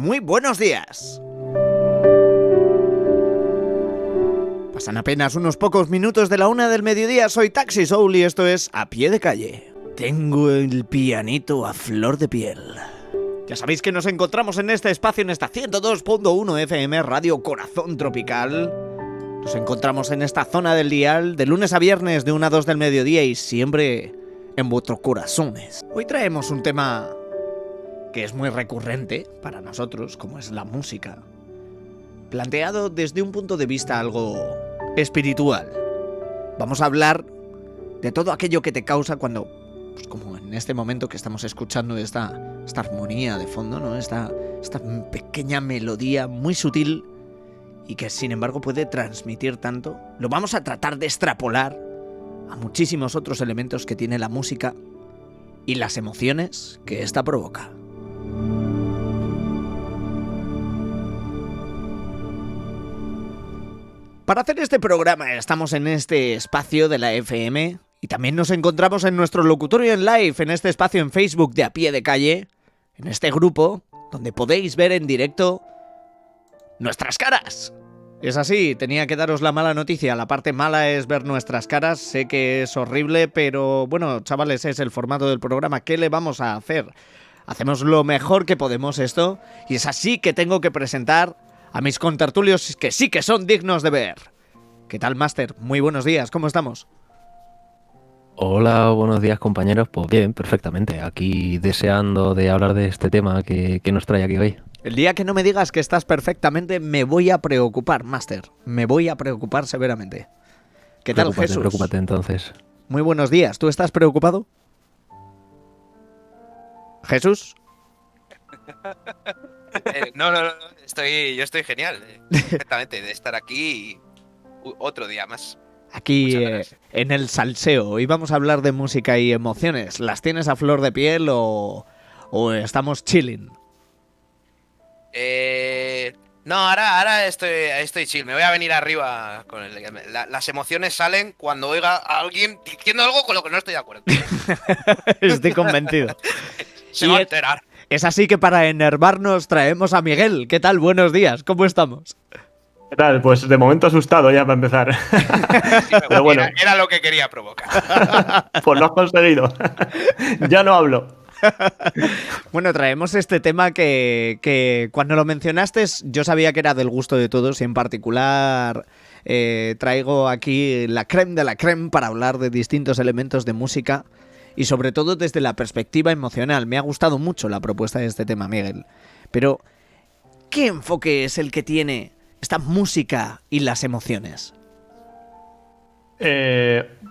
muy buenos días. Pasan apenas unos pocos minutos de la 1 del mediodía, soy Taxi Soul y esto es A Pie de Calle. Tengo el pianito a flor de piel. Ya sabéis que nos encontramos en este espacio, en esta 102.1 FM Radio Corazón Tropical. Nos encontramos en esta zona del dial de lunes a viernes de 1 a 2 del mediodía y siempre en vuestros corazones. Hoy traemos un tema que es muy recurrente para nosotros, como es la música, planteado desde un punto de vista algo espiritual. Vamos a hablar de todo aquello que te causa cuando, pues como en este momento que estamos escuchando esta armonía de fondo, ¿no? Esta pequeña melodía muy sutil y que sin embargo puede transmitir tanto. Lo vamos a tratar de extrapolar a muchísimos otros elementos que tiene la música y las emociones que ésta provoca. Para hacer este programa estamos en este espacio de la FM y también nos encontramos en nuestro locutorio en live, en este espacio en Facebook de A Pie de Calle, en este grupo donde podéis ver en directo nuestras caras. Es así, tenía que daros la mala noticia, la parte mala es ver nuestras caras, sé que es horrible, pero bueno, chavales, es el formato del programa, ¿qué le vamos a hacer? Hacemos lo mejor que podemos esto y es así que tengo que presentar a mis contertulios que sí que son dignos de ver. ¿Qué tal, Máster? Muy buenos días, ¿cómo estamos? Hola, buenos días, compañeros. Pues bien, perfectamente. Aquí deseando de hablar de este tema que nos trae aquí hoy. El día que no me digas que estás perfectamente, me voy a preocupar, Máster. Me voy a preocupar severamente. ¿Qué tal, Jesús? Preocúpate entonces. Muy buenos días. ¿Tú estás preocupado? ¿Jesús? No, yo estoy genial, perfectamente, de estar aquí otro día más. Aquí en el salseo. Hoy vamos a hablar de música y emociones. ¿Las tienes a flor de piel o estamos chilling? No, ahora estoy chill. Me voy a venir arriba con las emociones salen cuando oiga a alguien diciendo algo con lo que no estoy de acuerdo. Estoy convencido. Se va a alterar. Es así que para enervarnos traemos a Miguel. ¿Qué tal? Buenos días. ¿Cómo estamos? ¿Qué tal? Pues de momento asustado ya para empezar. Sí, pero bueno. Era lo que quería provocar. Pues lo has conseguido. Ya no hablo. Bueno, traemos este tema que cuando lo mencionaste yo sabía que era del gusto de todos y en particular traigo aquí la crème de la crème para hablar de distintos elementos de música y sobre todo desde la perspectiva emocional. Me ha gustado mucho la propuesta de este tema, Miguel. Pero, ¿qué enfoque es el que tiene esta música y las emociones?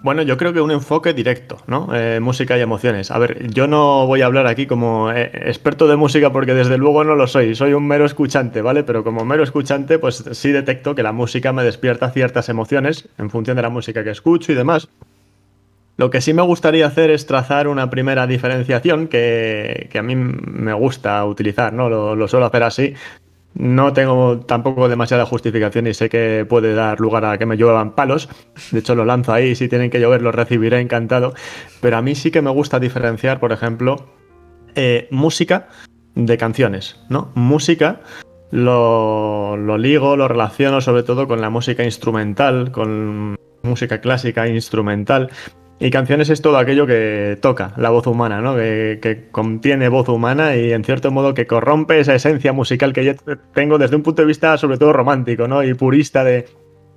Bueno, yo creo que un enfoque directo, ¿no? Música y emociones. A ver, yo no voy a hablar aquí como experto de música porque desde luego no lo soy. Soy un mero escuchante, ¿vale? Pero como mero escuchante, pues sí detecto que la música me despierta ciertas emociones en función de la música que escucho y demás. Lo que sí me gustaría hacer es trazar una primera diferenciación que a mí me gusta utilizar, ¿no? Lo suelo hacer así. No tengo tampoco demasiada justificación y sé que puede dar lugar a que me lluevan palos. De hecho, lo lanzo ahí. Si tienen que llover, los recibiré encantado. Pero a mí sí que me gusta diferenciar, por ejemplo, música de canciones, ¿no? Música lo ligo, lo relaciono sobre todo con la música instrumental, con música clásica instrumental. Y canciones es todo aquello que toca la voz humana, ¿no? Que contiene voz humana y en cierto modo que corrompe esa esencia musical que yo tengo desde un punto de vista sobre todo romántico, ¿no? Y purista de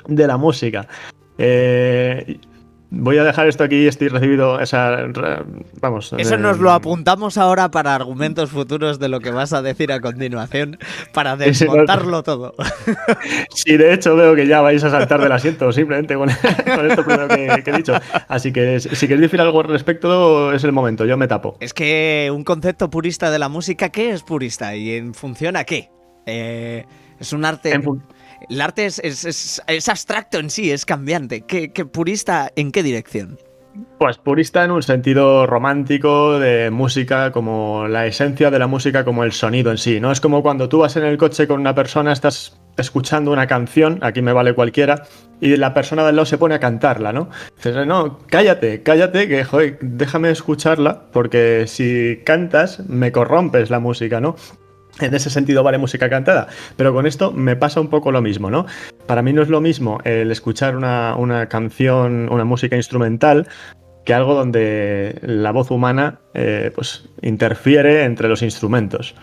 la música. Voy a dejar esto aquí, estoy recibido vamos. Eso nos lo apuntamos ahora para argumentos futuros de lo que vas a decir a continuación, para desmontarlo todo. Sí, de hecho veo que ya vais a saltar del asiento simplemente con esto primero que he dicho. Así que si queréis decir algo al respecto, es el momento, yo me tapo. Es que un concepto purista de la música, ¿qué es purista? ¿Y en función a qué? Es un arte... El arte es abstracto en sí, es cambiante. ¿Qué purista en qué dirección? Pues purista en un sentido romántico de música, como la esencia de la música, como el sonido en sí, ¿no? Es como cuando tú vas en el coche con una persona, estás escuchando una canción, aquí me vale cualquiera, y la persona de al lado se pone a cantarla, ¿no? Dices, no, cállate, que joder, déjame escucharla, porque si cantas me corrompes la música, ¿no? En ese sentido vale música cantada, pero con esto me pasa un poco lo mismo, ¿no? Para mí no es lo mismo el escuchar una canción, una música instrumental, que algo donde la voz humana pues interfiere entre los instrumentos.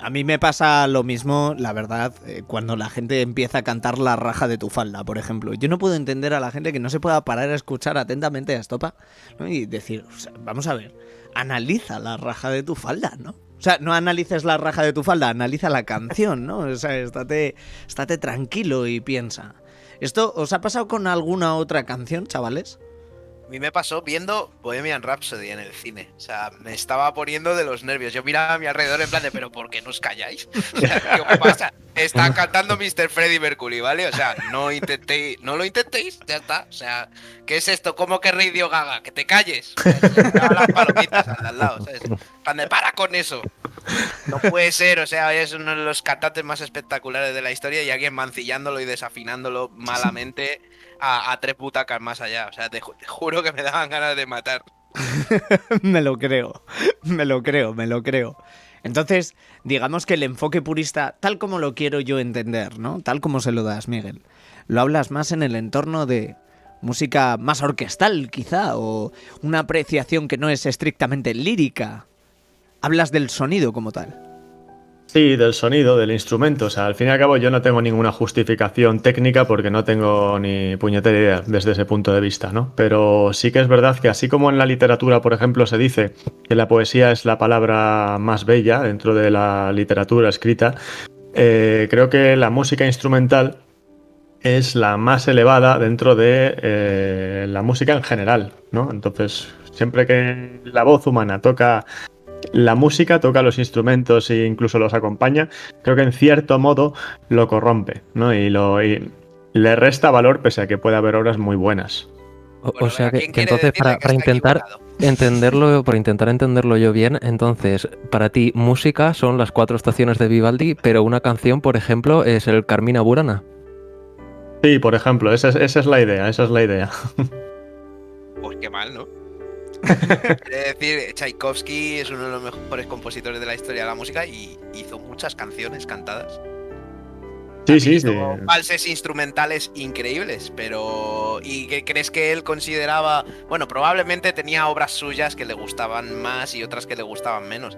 A mí me pasa lo mismo, la verdad, cuando la gente empieza a cantar La raja de tu falda, por ejemplo. Yo no puedo entender a la gente que no se pueda parar a escuchar atentamente a Estopa, ¿no? Y decir, o sea, vamos a ver, analiza La raja de tu falda, ¿no? O sea, no analices La raja de tu falda, analiza la canción, ¿no? O sea, estate tranquilo y piensa. ¿Esto os ha pasado con alguna otra canción, chavales? A mí me pasó viendo Bohemian Rhapsody en el cine. O sea, me estaba poniendo de los nervios. Yo miraba a mi alrededor en plan de, ¿pero por qué no os calláis? O sea, ¿qué pasa? Está cantando Mr. Freddie Mercury, ¿vale? O sea, no lo intentéis, ya está. O sea, ¿qué es esto? ¿Cómo que Radio Gaga? ¡Que te calles! O sea, se me daban las palomitas al lado, ¿sabes? En plan de, ¡para con eso! No puede ser, o sea, es uno de los cantantes más espectaculares de la historia y alguien mancillándolo y desafinándolo malamente a 3 butacas más allá. O sea, te juro que me daban ganas de matar. Me lo creo. Entonces, digamos que el enfoque purista, tal como lo quiero yo entender, ¿no? Tal como se lo das, Miguel, lo hablas más en el entorno de música más orquestal, quizá, o una apreciación que no es estrictamente lírica. Hablas del sonido como tal. Sí, del sonido, del instrumento. O sea, al fin y al cabo yo no tengo ninguna justificación técnica porque no tengo ni puñetera idea desde ese punto de vista, ¿no? Pero sí que es verdad que así como en la literatura, por ejemplo, se dice que la poesía es la palabra más bella dentro de la literatura escrita, creo que la música instrumental es la más elevada dentro de la música en general, ¿no? Entonces, siempre que la voz humana toca la música, toca los instrumentos e incluso los acompaña, creo que en cierto modo lo corrompe, ¿no? Y le resta valor pese a que puede haber obras muy buenas. Bueno, O sea venga, que ¿quién quiere entonces decirle que para está intentar equivocado? entenderlo yo bien, entonces para ti música son las 4 estaciones de Vivaldi, pero una canción, por ejemplo, es el Carmina Burana. Sí, por ejemplo, esa es la idea, esa es la idea. Pues qué mal, ¿no? Quiere decir, Tchaikovsky es uno de los mejores compositores de la historia de la música y hizo muchas canciones cantadas. Sí, sí, sí. Hizo valses instrumentales increíbles, pero... ¿Y qué crees que él consideraba? Bueno, probablemente tenía obras suyas que le gustaban más y otras que le gustaban menos.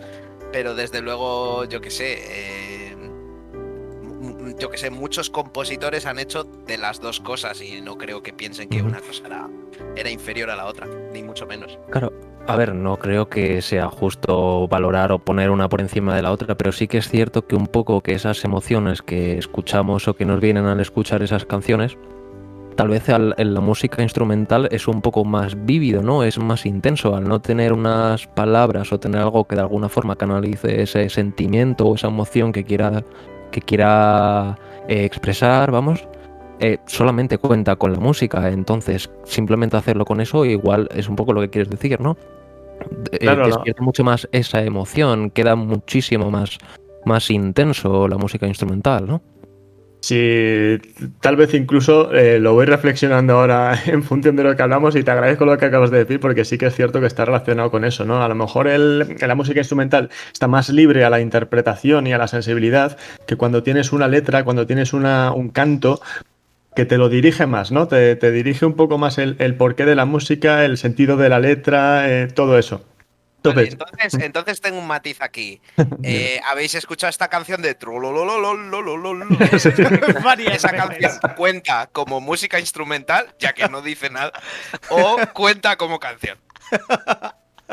Pero desde luego, yo qué sé, muchos compositores han hecho de las dos cosas y no creo que piensen que una cosa era inferior a la otra, ni mucho menos. Claro, a ver, no creo que sea justo valorar o poner una por encima de la otra, pero sí que es cierto que un poco que esas emociones que escuchamos o que nos vienen al escuchar esas canciones, tal vez en la música instrumental es un poco más vívido, ¿no? Es más intenso al no tener unas palabras o tener algo que de alguna forma canalice ese sentimiento o esa emoción que quiera expresar, vamos. Solamente cuenta con la música, entonces simplemente hacerlo con eso igual es un poco lo que quieres decir, ¿no? Claro, no. Despierta mucho más esa emoción, queda muchísimo más intenso la música instrumental, ¿no? Sí, tal vez incluso lo voy reflexionando ahora en función de lo que hablamos y te agradezco lo que acabas de decir porque sí que es cierto que está relacionado con eso, ¿no? A lo mejor la música instrumental está más libre a la interpretación y a la sensibilidad que cuando tienes una letra, cuando tienes un canto que te lo dirige más, ¿no? Te dirige un poco más el porqué de la música, el sentido de la letra, todo eso. Vale, Entonces, entonces tengo un matiz aquí. dime. ¿Habéis escuchado esta canción de Trololololololololo? Varias Esa veces. canción cuenta como música instrumental, ya que no dice nada, o cuenta como canción.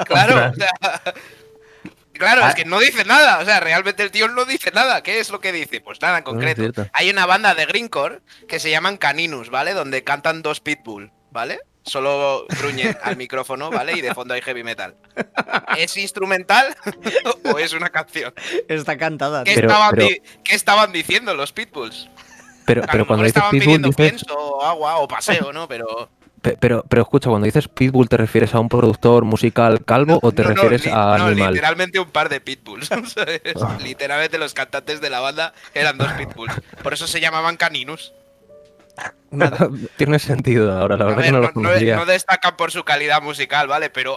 Claro, o sea, claro, es que no dice nada. O sea, realmente el tío no dice nada. ¿Qué es lo que dice? Pues nada en No, es concreto. cierto. Hay una banda de grindcore que se llaman Caninus, ¿vale? Donde cantan 2 pitbull, ¿vale? Solo gruñen al micrófono, ¿vale? Y de fondo hay heavy metal. ¿Es instrumental o es una canción? Está cantada. ¿Qué, tío. qué estaban diciendo los pitbulls? Pero A lo cuando mejor dices estaban Pitbull pidiendo dices... pienso, o agua o paseo, ¿no? Pero... Pero escucha, cuando dices Pitbull, ¿te refieres a un productor musical calvo o te refieres a no, animal? literalmente un par de pitbulls. ¿Sabes? Ah. Literalmente los cantantes de la banda eran 2 pitbulls. Por eso se llamaban Caninus. Tiene sentido ahora, la A verdad que ver, no lo conocía. no destacan por su calidad musical, ¿vale? Pero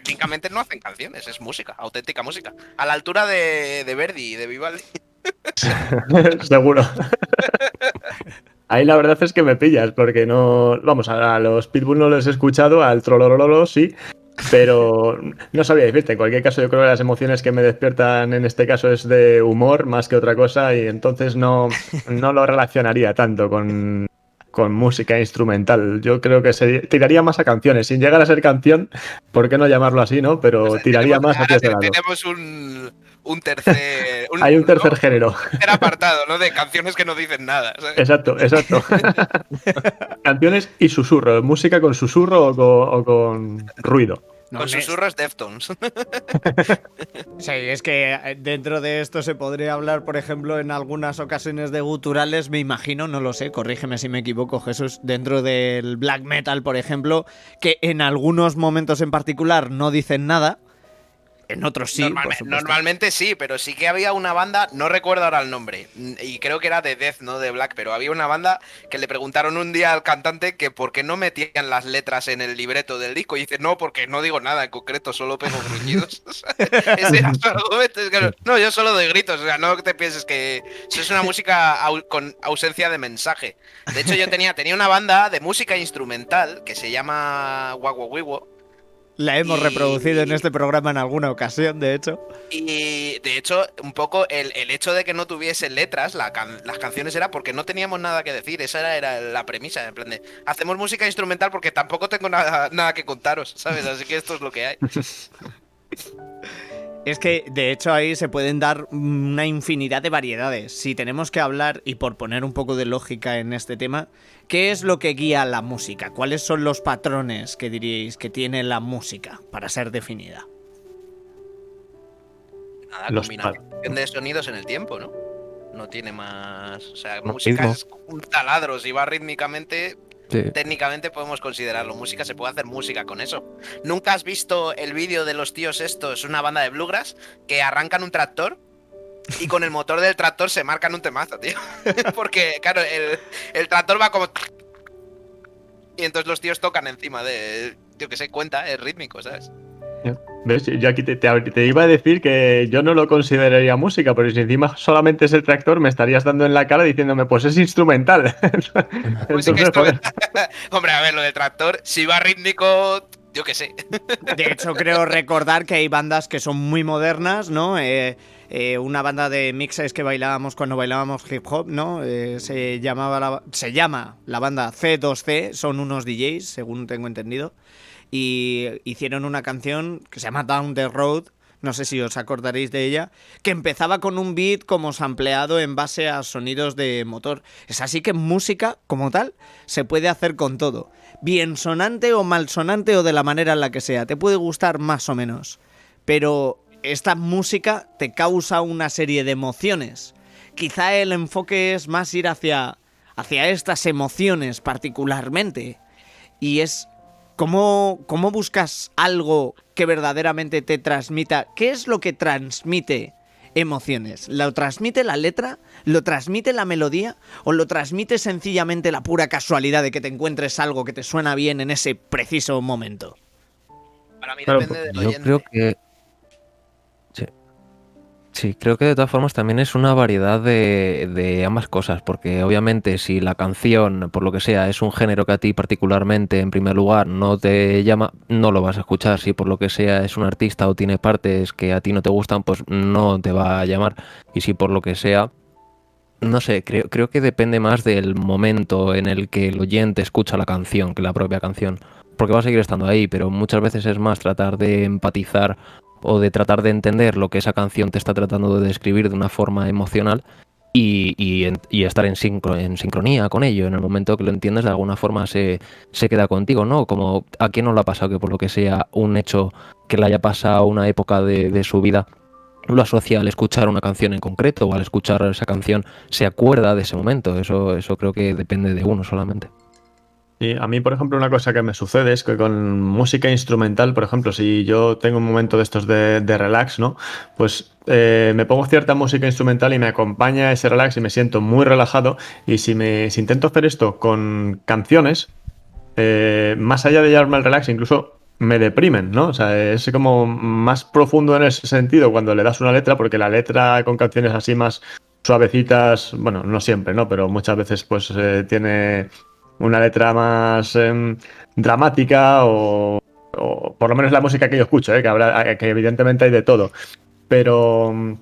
técnicamente no hacen canciones, es música, auténtica música. A la altura de Verdi y de Vivaldi. Seguro. Ahí la verdad es que me pillas, porque no. Vamos, a los Pitbull no los he escuchado, al Trolololo sí, pero no sabía decirte. En cualquier caso, yo creo que las emociones que me despiertan en este caso es de humor más que otra cosa, y entonces no lo relacionaría tanto con música instrumental. Yo creo que se tiraría más a canciones. Sin llegar a ser canción, ¿por qué no llamarlo así, no? Pero O sea, tiraría más hacia ese lado. tenemos un tercer. Hay un tercer género. Un tercer apartado, ¿no? De canciones que no dicen nada. ¿Sabes? Exacto. Canciones y susurro. Música con susurro o con ruido. Con susurros Deftones. Sí, es que dentro de esto se podría hablar, por ejemplo, en algunas ocasiones de guturales, me imagino, no lo sé, corrígeme si me equivoco, Jesús, dentro del black metal, por ejemplo, que en algunos momentos en particular no dicen nada, en otros sí, por supuesto. Normalmente sí, pero sí que había una banda, no recuerdo ahora el nombre, y creo que era de Death, no de Black, pero había una banda que le preguntaron un día al cantante que por qué no metían las letras en el libreto del disco, y dice, no, porque no digo nada en concreto, solo pego gruñidos. Ese era su argumento. Es que, no, yo solo doy gritos, o sea, no te pienses que eso es una música con ausencia de mensaje. De hecho, yo tenía una banda de música instrumental que se llama Wawa Wiwo. La hemos reproducido en este programa en alguna ocasión, de hecho. Y de hecho, un poco el hecho de que no tuviese letras, las canciones era porque no teníamos nada que decir. Esa era la premisa. En plan de, hacemos música instrumental porque tampoco tengo nada que contaros, ¿sabes? Así que esto es lo que hay. Es que, de hecho, ahí se pueden dar una infinidad de variedades. Si tenemos que hablar, y por poner un poco de lógica en este tema, ¿qué es lo que guía la música? ¿Cuáles son los patrones que diríais que tiene la música para ser definida? Nada, combinación de sonidos en el tiempo, ¿no? No tiene más... O sea, música ritmo. es un taladro. Si va rítmicamente... Sí. Técnicamente podemos considerarlo música, se puede hacer música con eso. ¿Nunca has visto el vídeo de los tíos estos, una banda de bluegrass, que arrancan un tractor y con el motor del tractor se marcan un temazo, tío? Porque, claro, el tractor va como... Y entonces los tíos tocan encima de... Yo que sé, cuenta, es rítmico, ¿sabes? ¿Ves? Yo aquí te iba a decir que yo no lo consideraría música, pero si encima solamente es el tractor, me estarías dando en la cara diciéndome, pues es instrumental. Música instrumental. Hombre, a ver, lo del tractor, si va rítmico, yo qué sé. De hecho, creo recordar que hay bandas que son muy modernas, ¿no? Una banda de mixes que bailábamos cuando bailábamos hip hop, ¿no? Se llama la banda C2C, son unos DJs, según tengo entendido. Y hicieron una canción que se llama Down the Road, no sé si os acordaréis de ella, que empezaba con un beat como sampleado en base a sonidos de motor. Es así que música, como tal, se puede hacer con todo. Bien sonante o mal sonante o de la manera en la que sea. Te puede gustar más o menos. Pero esta música te causa una serie de emociones. Quizá el enfoque es más ir hacia estas emociones particularmente. Y es... ¿Cómo buscas algo que verdaderamente te transmita? ¿Qué es lo que transmite emociones? ¿Lo transmite la letra? ¿Lo transmite la melodía? ¿O lo transmite sencillamente la pura casualidad de que te encuentres algo que te suena bien en ese preciso momento? Para mí Claro, depende del Yo oyente. creo que... Sí, creo que de todas formas también es una variedad de ambas cosas, porque obviamente si la canción, por lo que sea, es un género que a ti particularmente, en primer lugar, no te llama, no lo vas a escuchar. Si por lo que sea es un artista o tiene partes que a ti no te gustan, pues no te va a llamar. Y si por lo que sea, no sé, creo que depende más del momento en el que el oyente escucha la canción que la propia canción. Porque va a seguir estando ahí, pero muchas veces es más tratar de empatizar o de tratar de entender lo que esa canción te está tratando de describir de una forma emocional y estar en sincronía con ello. En el momento que lo entiendes, de alguna forma se queda contigo, ¿no? Como a quién no le ha pasado que por lo que sea un hecho que le haya pasado una época de su vida, lo asocia al escuchar una canción en concreto o al escuchar esa canción se acuerda de ese momento. Eso creo que depende de uno solamente. Y a mí, por ejemplo, una cosa que me sucede es que con música instrumental, por ejemplo, si yo tengo un momento de estos de relax, ¿no? Pues me pongo cierta música instrumental y me acompaña ese relax y me siento muy relajado. Y si intento hacer esto con canciones, más allá de llevarme al relax, incluso me deprimen, ¿no? O sea, es como más profundo en ese sentido cuando le das una letra, porque la letra con canciones así más suavecitas, bueno, no siempre, ¿no? Pero muchas veces pues tiene una letra más dramática o por lo menos la música que yo escucho, que evidentemente hay de todo. Pero,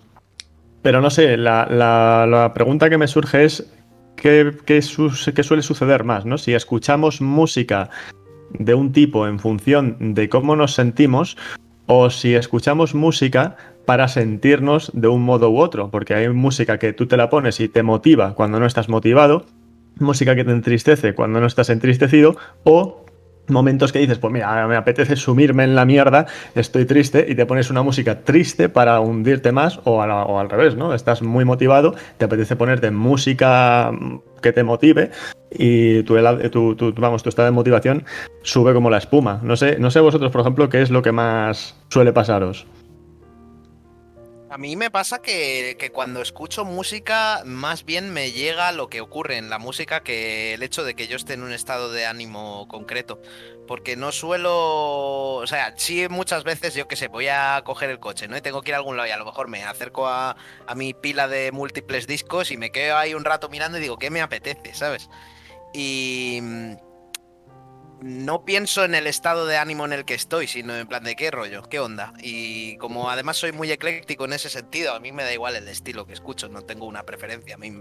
pero no sé, la pregunta que me surge es qué suele suceder más, ¿no? Si escuchamos música de un tipo en función de cómo nos sentimos o si escuchamos música para sentirnos de un modo u otro, porque hay música que tú te la pones y te motiva cuando no estás motivado, música que te entristece cuando no estás entristecido o momentos que dices, pues mira, me apetece sumirme en la mierda, estoy triste y te pones una música triste para hundirte más o al revés, ¿no? Estás muy motivado, te apetece ponerte música que te motive y tu estado de motivación sube como la espuma. No sé vosotros, por ejemplo, qué es lo que más suele pasaros. A mí me pasa que cuando escucho música, más bien me llega lo que ocurre en la música que el hecho de que yo esté en un estado de ánimo concreto. Porque no suelo. O sea, sí, muchas veces, yo qué sé, voy a coger el coche, ¿no? Y tengo que ir a algún lado y a lo mejor me acerco a mi pila de múltiples discos y me quedo ahí un rato mirando y digo, ¿qué me apetece? ¿Sabes? Y no pienso en el estado de ánimo en el que estoy, sino en plan de qué rollo, qué onda. Y como además soy muy ecléctico en ese sentido, a mí me da igual el estilo que escucho, no tengo una preferencia. A mí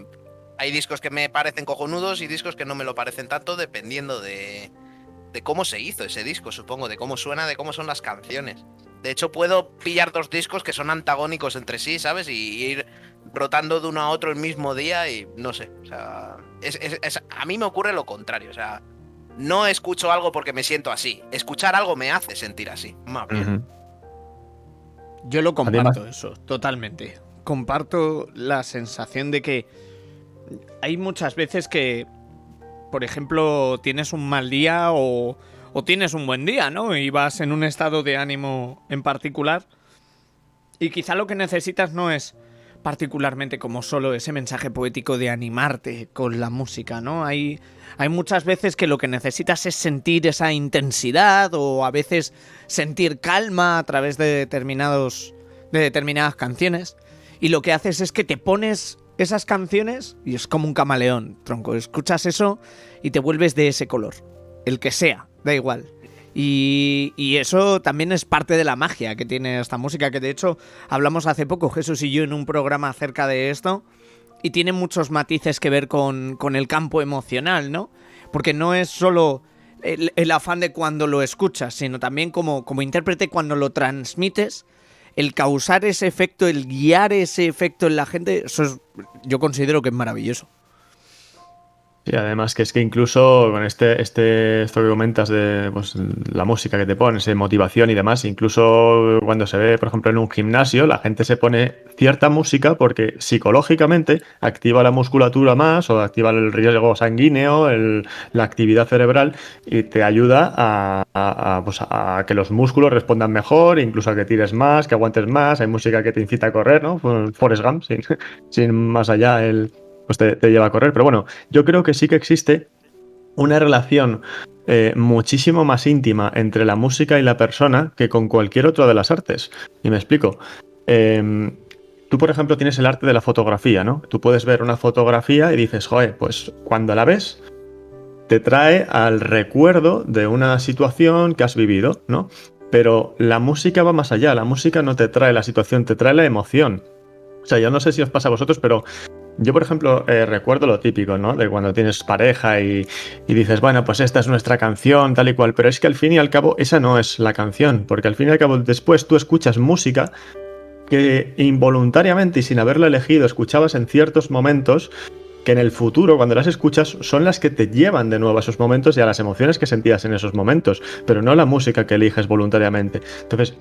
hay discos que me parecen cojonudos y discos que no me lo parecen tanto, dependiendo de cómo se hizo ese disco, supongo, de cómo suena, de cómo son las canciones. De hecho, puedo pillar dos discos que son antagónicos entre sí, ¿sabes? Y ir rotando de uno a otro el mismo día y no sé. O sea, a mí me ocurre lo contrario. O sea, no escucho algo porque me siento así. Escuchar algo me hace sentir así. Más bien. Yo lo comparto, Además, eso, totalmente. Comparto la sensación de que hay muchas veces que, por ejemplo, tienes un mal día o tienes un buen día, ¿no? Y vas en un estado de ánimo en particular. Y quizá lo que necesitas no es particularmente como solo ese mensaje poético de animarte con la música, ¿no? Hay muchas veces que lo que necesitas es sentir esa intensidad o a veces sentir calma a través de determinadas canciones. Y lo que haces es que te pones esas canciones y es como un camaleón, tronco. Escuchas eso y te vuelves de ese color. El que sea, da igual. Y eso también es parte de la magia que tiene esta música, que de hecho hablamos hace poco, Jesús y yo, en un programa acerca de esto, y tiene muchos matices que ver con el campo emocional, ¿no? Porque no es solo el afán de cuando lo escuchas, sino también como intérprete cuando lo transmites, el causar ese efecto, el guiar ese efecto en la gente, yo considero que es maravilloso. sí, además que es que incluso con esto que comentas de pues, la música que te pones, motivación y demás, incluso cuando se ve, por ejemplo, en un gimnasio, la gente se pone cierta música porque psicológicamente activa la musculatura más o activa el riesgo sanguíneo, la actividad cerebral y te ayuda a que los músculos respondan mejor, incluso a que tires más, que aguantes más. Hay música que te incita a correr, ¿no? Forrest Gump, sin más allá pues te lleva a correr. Pero bueno, yo creo que sí que existe una relación muchísimo más íntima entre la música y la persona que con cualquier otra de las artes. Y me explico. Tú, por ejemplo, tienes el arte de la fotografía, ¿no? Tú puedes ver una fotografía y dices, joder, pues cuando la ves, te trae al recuerdo de una situación que has vivido, ¿no? Pero la música va más allá. La música no te trae la situación, te trae la emoción. O sea, yo no sé si os pasa a vosotros, pero yo, por ejemplo, recuerdo lo típico, ¿no? De cuando tienes pareja y dices, bueno, pues esta es nuestra canción, tal y cual. Pero es que al fin y al cabo, esa no es la canción. Porque al fin y al cabo, después tú escuchas música que involuntariamente y sin haberla elegido, escuchabas en ciertos momentos que en el futuro, cuando las escuchas, son las que te llevan de nuevo a esos momentos y a las emociones que sentías en esos momentos. Pero no la música que eliges voluntariamente. Entonces,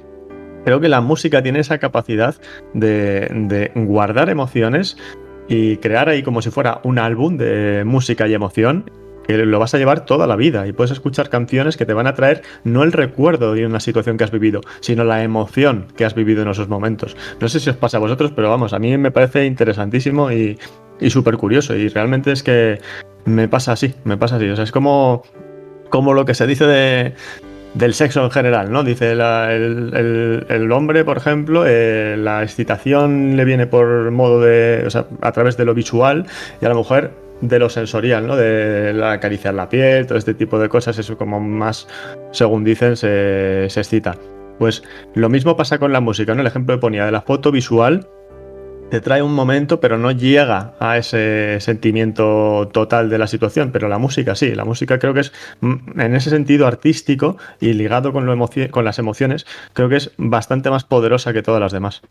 creo que la música tiene esa capacidad de guardar emociones y crear ahí como si fuera un álbum de música y emoción que lo vas a llevar toda la vida y puedes escuchar canciones que te van a traer no el recuerdo de una situación que has vivido, sino la emoción que has vivido en esos momentos. No sé si os pasa a vosotros, pero vamos, a mí me parece interesantísimo y súper curioso y realmente es que me pasa así. O sea, es como lo que se dice del sexo en general, ¿no? Dice el hombre, por ejemplo, la excitación le viene por modo de, o sea, a través de lo visual, y a la mujer de lo sensorial, ¿no? De acariciar la piel, todo este tipo de cosas, eso como más, según dicen, se excita. Pues lo mismo pasa con la música, ¿no? El ejemplo que ponía de la foto visual te trae un momento, pero no llega a ese sentimiento total de la situación. Pero la música sí, la música creo que es, en ese sentido artístico y ligado con, con las emociones, creo que es bastante más poderosa que todas las demás.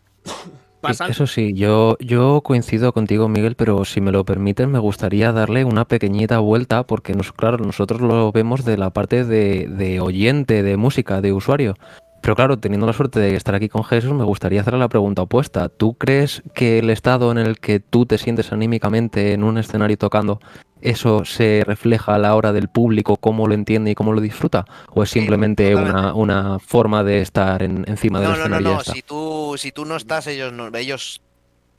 Eso sí, yo coincido contigo, Miguel, pero si me lo permiten, me gustaría darle una pequeñita vuelta, porque claro, nosotros lo vemos de la parte de oyente, de música, de usuario. Pero claro, teniendo la suerte de estar aquí con Jesús, me gustaría hacerle la pregunta opuesta. ¿Tú crees que el estado en el que tú te sientes anímicamente en un escenario tocando, eso se refleja a la hora del público, cómo lo entiende y cómo lo disfruta? ¿O es simplemente una forma de estar encima del escenario y ya está? Si tú no estás, ellos,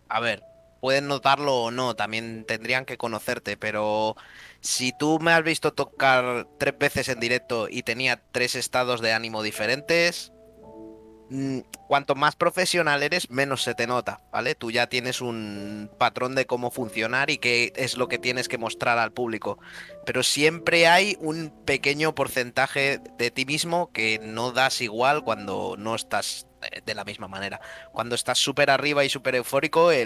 a ver, pueden notarlo o no, también tendrían que conocerte, pero si tú me has visto tocar 3 veces en directo y tenía 3 estados de ánimo diferentes, cuanto más profesional eres, menos se te nota, ¿vale? Tú ya tienes un patrón de cómo funcionar y qué es lo que tienes que mostrar al público. Pero siempre hay un pequeño porcentaje de ti mismo que no das igual cuando no estás de la misma manera. Cuando estás súper arriba y súper eufórico, al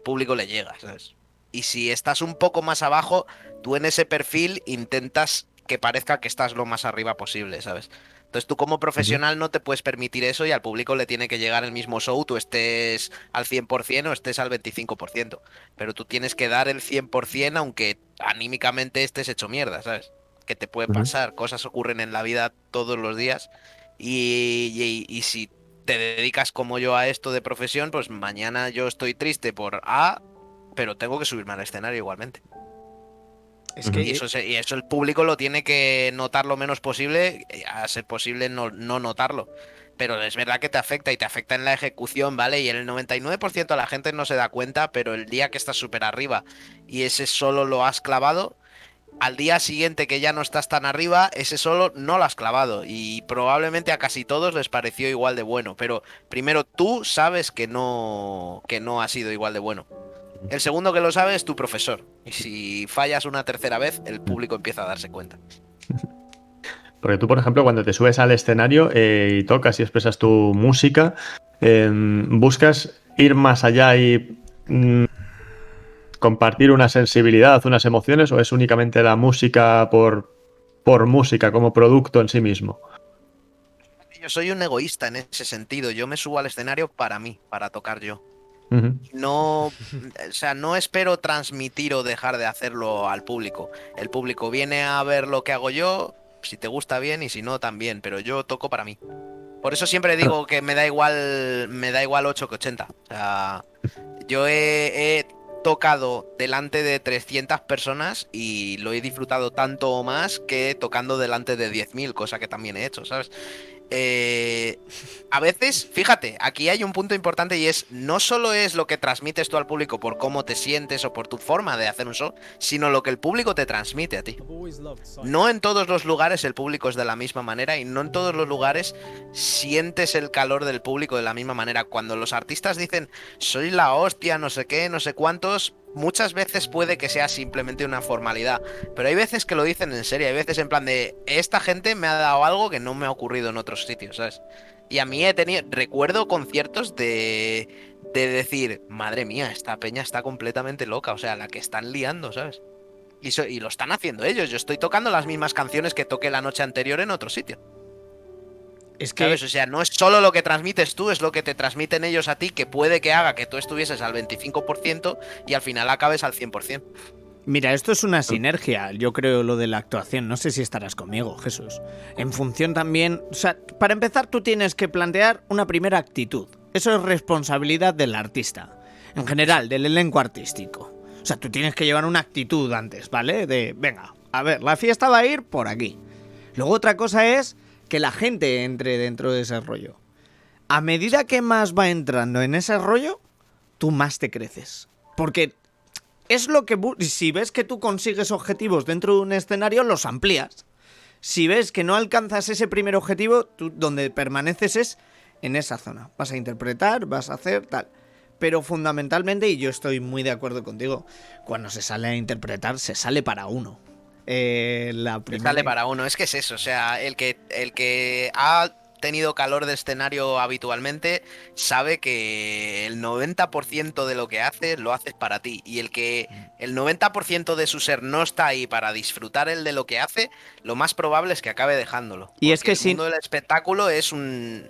público le llega, ¿sabes? Y si estás un poco más abajo, tú en ese perfil intentas que parezca que estás lo más arriba posible, ¿sabes? Entonces tú como profesional no te puedes permitir eso y al público le tiene que llegar el mismo show, tú estés al 100% o estés al 25%. Pero tú tienes que dar el 100% aunque anímicamente estés hecho mierda, ¿sabes? Que te puede pasar, cosas ocurren en la vida todos los días y si te dedicas como yo a esto de profesión, pues mañana yo estoy triste por A, pero tengo que subirme al escenario igualmente. Es que Y eso el público lo tiene que notar lo menos posible, a ser posible no notarlo. Pero es verdad que te afecta y te afecta en la ejecución, ¿vale? Y el 99% de la gente no se da cuenta, pero el día que estás súper arriba y ese solo lo has clavado, al día siguiente que ya no estás tan arriba, ese solo no lo has clavado. Y probablemente a casi todos les pareció igual de bueno. Pero primero tú sabes que no ha sido igual de bueno. El segundo que lo sabe es tu profesor. Y si fallas una tercera vez, el público empieza a darse cuenta. Porque tú, por ejemplo, cuando te subes al escenario y tocas y expresas tu música, buscas ir más allá y compartir una sensibilidad, unas emociones, o es únicamente la música por música, como producto en sí mismo. Yo soy un egoísta en ese sentido. Yo me subo al escenario para mí, para tocar yo. No, o sea, no espero transmitir o dejar de hacerlo al público. El público viene a ver lo que hago yo, si te gusta bien y si no también, pero yo toco para mí. Por eso siempre digo que me da igual 8 que 80. O sea, yo he tocado delante de 300 personas y lo he disfrutado tanto o más que tocando delante de 10.000, cosa que también he hecho, ¿sabes? A veces, fíjate, aquí hay un punto importante y es, no solo es lo que transmites tú al público por cómo te sientes o por tu forma de hacer un show, sino lo que el público te transmite a ti. No en todos los lugares el público es de la misma manera y no en todos los lugares sientes el calor del público de la misma manera. Cuando los artistas dicen, soy la hostia, no sé qué, no sé cuántos, muchas veces puede que sea simplemente una formalidad, pero hay veces que lo dicen en serio, hay veces en plan de, esta gente me ha dado algo que no me ha ocurrido en otros sitios, ¿sabes? Y a mí recuerdo conciertos de decir, madre mía, esta peña está completamente loca, o sea, la que están liando, ¿sabes? Y lo están haciendo ellos, yo estoy tocando las mismas canciones que toqué la noche anterior en otro sitio. es que ¿Sabes? O sea, no es solo lo que transmites tú, es lo que te transmiten ellos a ti, que puede que haga que tú estuvieses al 25% y al final acabes al 100%. Mira, esto es una sinergia, yo creo, lo de la actuación. No sé si estarás conmigo, Jesús. En función también... O sea, para empezar tú tienes que plantear una primera actitud. Eso es responsabilidad del artista. En general, del elenco artístico. O sea, tú tienes que llevar una actitud antes, ¿vale? De, venga, a ver, la fiesta va a ir por aquí. Luego otra cosa es que la gente entre dentro de ese rollo. A medida que más va entrando en ese rollo, tú más te creces. Porque... es lo que... si ves que tú consigues objetivos dentro de un escenario, los amplías. Si ves que no alcanzas ese primer objetivo, tú donde permaneces es en esa zona. Vas a interpretar, vas a hacer tal. Pero fundamentalmente, y yo estoy muy de acuerdo contigo, cuando se sale a interpretar, se sale para uno. Sale para uno, es que es eso, o sea, el que ha tenido calor de escenario habitualmente sabe que el 90% de lo que haces lo haces para ti, y el 90% de su ser no está ahí para disfrutar el de lo que hace, lo más probable es que acabe dejándolo. Y es que el mundo del espectáculo es un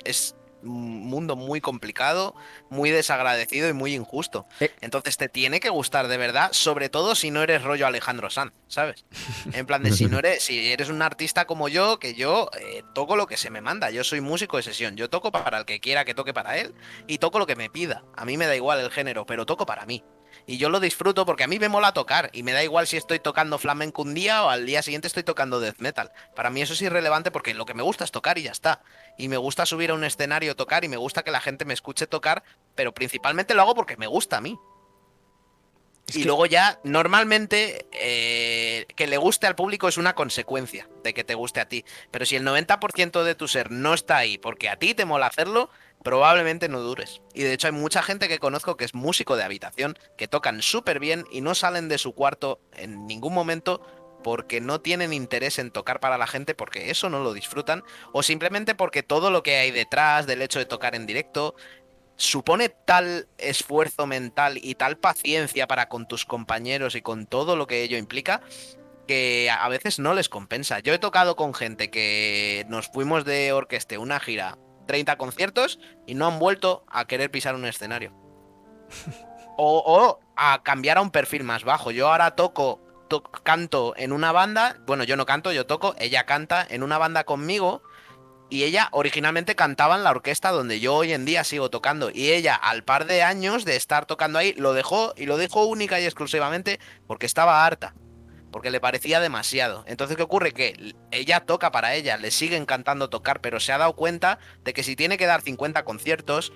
mundo muy complicado, muy desagradecido y muy injusto. Entonces te tiene que gustar de verdad, sobre todo si no eres rollo Alejandro Sanz, ¿sabes? En plan de si eres un artista como yo, que yo toco lo que se me manda, yo soy músico de sesión, yo toco para el que quiera que toque para él y toco lo que me pida. A mí me da igual el género, pero toco para mí. Y yo lo disfruto porque a mí me mola tocar y me da igual si estoy tocando flamenco un día o al día siguiente estoy tocando death metal. Para mí eso es irrelevante porque lo que me gusta es tocar y ya está. Y me gusta subir a un escenario, tocar, y me gusta que la gente me escuche tocar, pero principalmente lo hago porque me gusta a mí. Luego ya, normalmente, que le guste al público es una consecuencia de que te guste a ti. Pero si el 90% de tu ser no está ahí porque a ti te mola hacerlo, probablemente no dures. Y de hecho hay mucha gente que conozco que es músico de habitación, que tocan súper bien y no salen de su cuarto en ningún momento porque no tienen interés en tocar para la gente, porque eso no lo disfrutan, o simplemente porque todo lo que hay detrás del hecho de tocar en directo supone tal esfuerzo mental y tal paciencia para con tus compañeros y con todo lo que ello implica, que a veces no les compensa. Yo he tocado con gente que nos fuimos de orquesta una gira, 30 conciertos, y no han vuelto a querer pisar un escenario. O a cambiar a un perfil más bajo. Yo ahora canto en una banda, bueno, yo no canto, yo toco, ella canta en una banda conmigo. Y ella originalmente cantaba en la orquesta donde yo hoy en día sigo tocando. Y ella, al par de años de estar tocando ahí, lo dejó, y lo dejó única y exclusivamente porque estaba harta. Porque le parecía demasiado. Entonces, ¿qué ocurre? Que ella toca para ella, le sigue encantando tocar, pero se ha dado cuenta de que si tiene que dar 50 conciertos,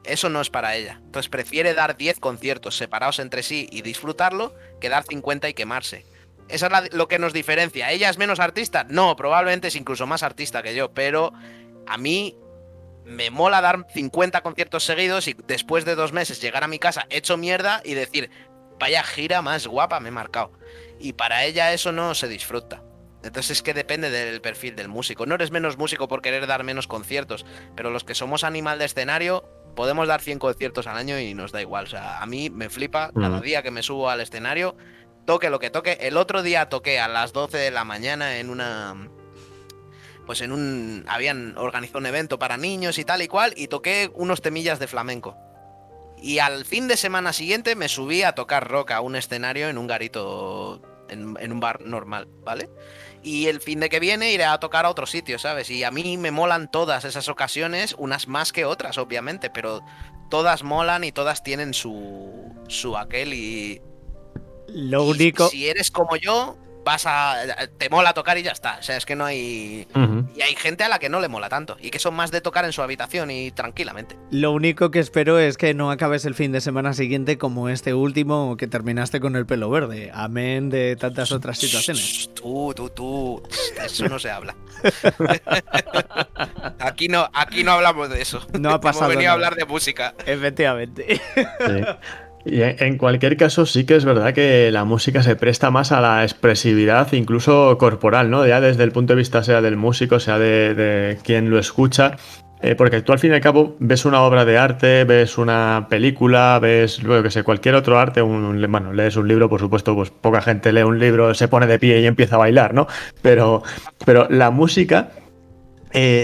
eso no es para ella. Entonces prefiere dar 10 conciertos separados entre sí y disfrutarlo, que dar 50 y quemarse. Eso es lo que nos diferencia. ¿Ella es menos artista? No, probablemente es incluso más artista que yo, pero a mí me mola dar 50 conciertos seguidos y después de 2 meses llegar a mi casa hecho mierda y decir, vaya gira más guapa me he marcado. Y para ella eso no se disfruta. Entonces es que depende del perfil del músico. No eres menos músico por querer dar menos conciertos, pero los que somos animal de escenario podemos dar 100 conciertos al año y nos da igual. O sea, a mí me flipa cada día que me subo al escenario, toque lo que toque. El otro día toqué a las 12 de la mañana en una... Pues habían organizado un evento para niños y tal y cual, y toqué unos temillas de flamenco. Y al fin de semana siguiente me subí a tocar rock a un escenario en un garito, en un bar normal, ¿vale? Y el fin de que viene iré a tocar a otro sitio, ¿sabes? Y a mí me molan todas esas ocasiones, unas más que otras, obviamente, pero todas molan y todas tienen su aquel y... Lo único... Si eres como yo, te mola tocar y ya está. O sea, es que no hay... Y hay gente a la que no le mola tanto y que son más de tocar en su habitación y tranquilamente. Lo único que espero es que no acabes el fin de semana siguiente como este último, que terminaste con el pelo verde. Amén de tantas otras situaciones. Tú. Eso no se habla. Aquí no hablamos de eso. No ha pasado Hemos venido nada. a hablar de música. Efectivamente. Sí. Y en cualquier caso sí que es verdad que la música se presta más a la expresividad, incluso corporal, ¿no? Ya desde el punto de vista sea del músico, sea de quien lo escucha. Porque tú al fin y al cabo ves una obra de arte, ves una película, ves, luego que sé, cualquier otro arte, bueno, lees un libro, por supuesto, pues poca gente lee un libro, se pone de pie y empieza a bailar, ¿no? Pero la música...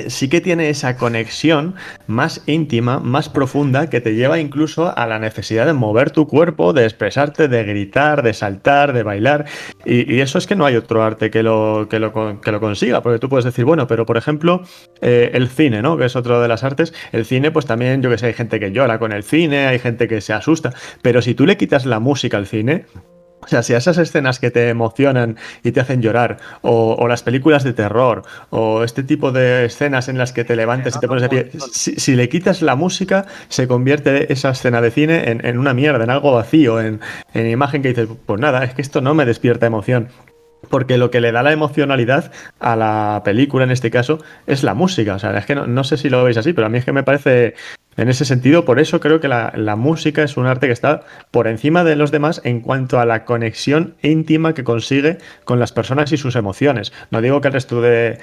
sí que tiene esa conexión más íntima, más profunda, que te lleva incluso a la necesidad de mover tu cuerpo, de expresarte, de gritar, de saltar, de bailar. Y eso es que no hay otro arte que lo consiga, porque tú puedes decir, bueno, pero por ejemplo, el cine, ¿no? Que es otro de las artes. El cine, pues también, yo que sé, hay gente que llora con el cine, hay gente que se asusta, pero si tú le quitas la música al cine... O sea, si a esas escenas que te emocionan y te hacen llorar, o las películas de terror, o este tipo de escenas en las que te levantas y te pones de pie, si le quitas la música, se convierte esa escena de cine en una mierda, en algo vacío, en imagen que dices, pues nada, es que esto no me despierta emoción. porque lo que le da la emocionalidad a la película en este caso es la música. O sea, es que no sé si lo veis así, pero a mí es que me parece, en ese sentido, por eso creo que la música es un arte que está por encima de los demás en cuanto a la conexión íntima que consigue con las personas y sus emociones. No digo que el resto de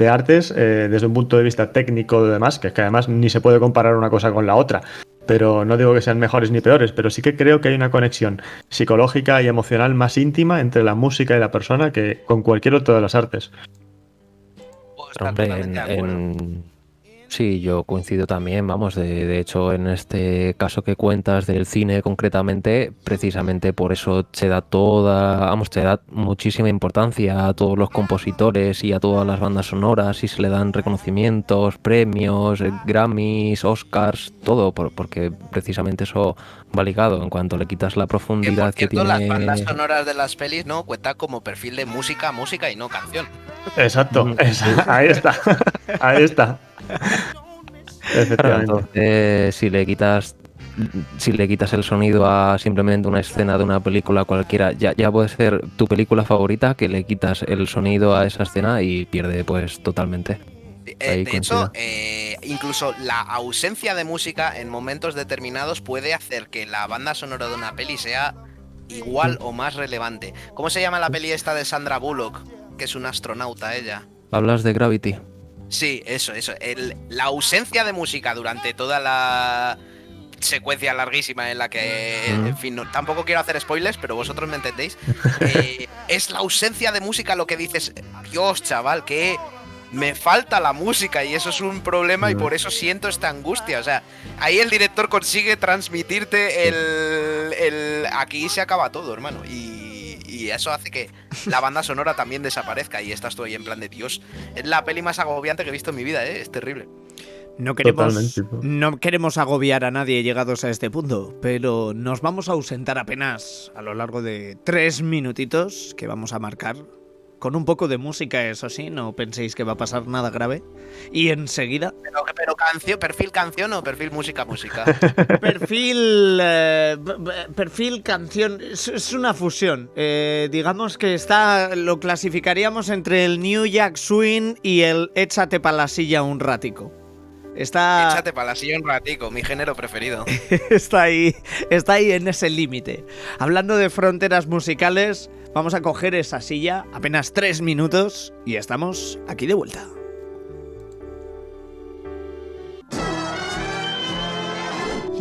artes, desde un punto de vista técnico y demás, que es que además ni se puede comparar una cosa con la otra, pero no digo que sean mejores ni peores, pero sí que creo que hay una conexión psicológica y emocional más íntima entre la música y la persona que con cualquier otro de las artes. Puedo estar Hombre, totalmente de acuerdo. sí, yo coincido también, vamos, de hecho en este caso que cuentas del cine concretamente, precisamente por eso se da vamos, se da muchísima importancia a todos los compositores y a todas las bandas sonoras y se le dan reconocimientos, premios, Grammys, Oscars, todo, porque precisamente eso va ligado. En cuanto le quitas la Que por profundidad que cierto, las bandas tiene... sonoras de las pelis, ¿no? Cuentan como perfil de música, música y no canción. Exacto, Mm, ahí está, ahí está. Claro, Efectivamente. entonces si le quitas el sonido a simplemente una escena de una película cualquiera, ya puede ser tu película favorita, que le quitas el sonido a esa escena y pierde pues totalmente. Ahí De hecho, coincido. incluso la ausencia de música en momentos determinados puede hacer que la banda sonora de una peli sea igual o más relevante. ¿Cómo se llama la peli esta de Sandra Bullock? Que es una astronauta ella. Hablas de Gravity. Sí, eso. La ausencia de música durante toda la secuencia larguísima en la que, en fin, tampoco quiero hacer spoilers, pero vosotros me entendéis. Es la ausencia de música lo que dices, Dios, chaval, que me falta la música y eso es un problema y por eso siento esta angustia. O sea, ahí el director consigue transmitirte aquí se acaba todo, hermano. Y eso hace que la banda sonora también desaparezca y estás tú ahí en plan de Dios. Es la peli más agobiante que he visto en mi vida, ¿eh? Es terrible. Totalmente. No queremos agobiar a nadie llegados a este punto, pero nos vamos a ausentar apenas a lo largo de 3 minutitos que vamos a marcar. Con un poco de música, eso sí, no penséis que va a pasar nada grave. Y enseguida, Pero canción, perfil canción o perfil música, música. perfil canción, es una fusión. Digamos que lo clasificaríamos entre el New Jack Swing y el échate pa' la silla un ratico. Échate para la silla un ratico, mi género preferido. Está ahí en ese límite. Hablando de fronteras musicales, vamos a coger esa silla, apenas 3 minutos, y estamos aquí de vuelta.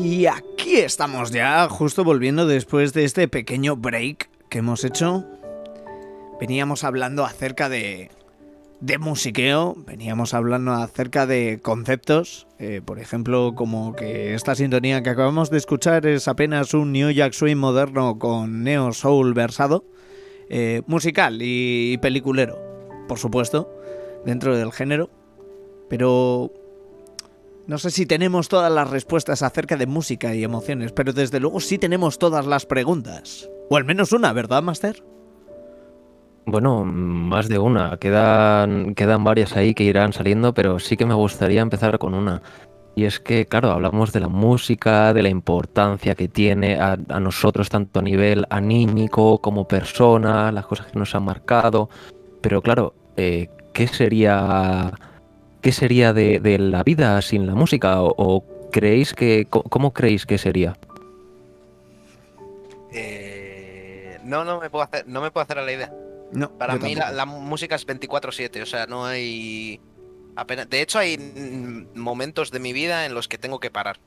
Y aquí estamos ya, justo volviendo después de este pequeño break que hemos hecho. Veníamos hablando acerca de musiqueo, veníamos hablando acerca de conceptos, por ejemplo, como que esta sintonía que acabamos de escuchar es apenas un New Jack Swing moderno con neo soul versado, musical y peliculero, por supuesto, dentro del género, pero no sé si tenemos todas las respuestas acerca de música y emociones, pero desde luego sí tenemos todas las preguntas, o al menos una, ¿verdad, Master? Bueno, más de una. Quedan varias ahí que irán saliendo, pero sí que me gustaría empezar con una. Y es que, claro, hablamos de la música, de la importancia que tiene a nosotros, tanto a nivel anímico como persona, las cosas que nos han marcado. Pero claro, ¿qué sería de la vida sin la música? ¿O creéis cómo creéis que sería? No me puedo hacer a la idea. No, Para yo mí tampoco. la música es 24/7, o sea, no hay apenas. De hecho, hay momentos de mi vida en los que tengo que parar.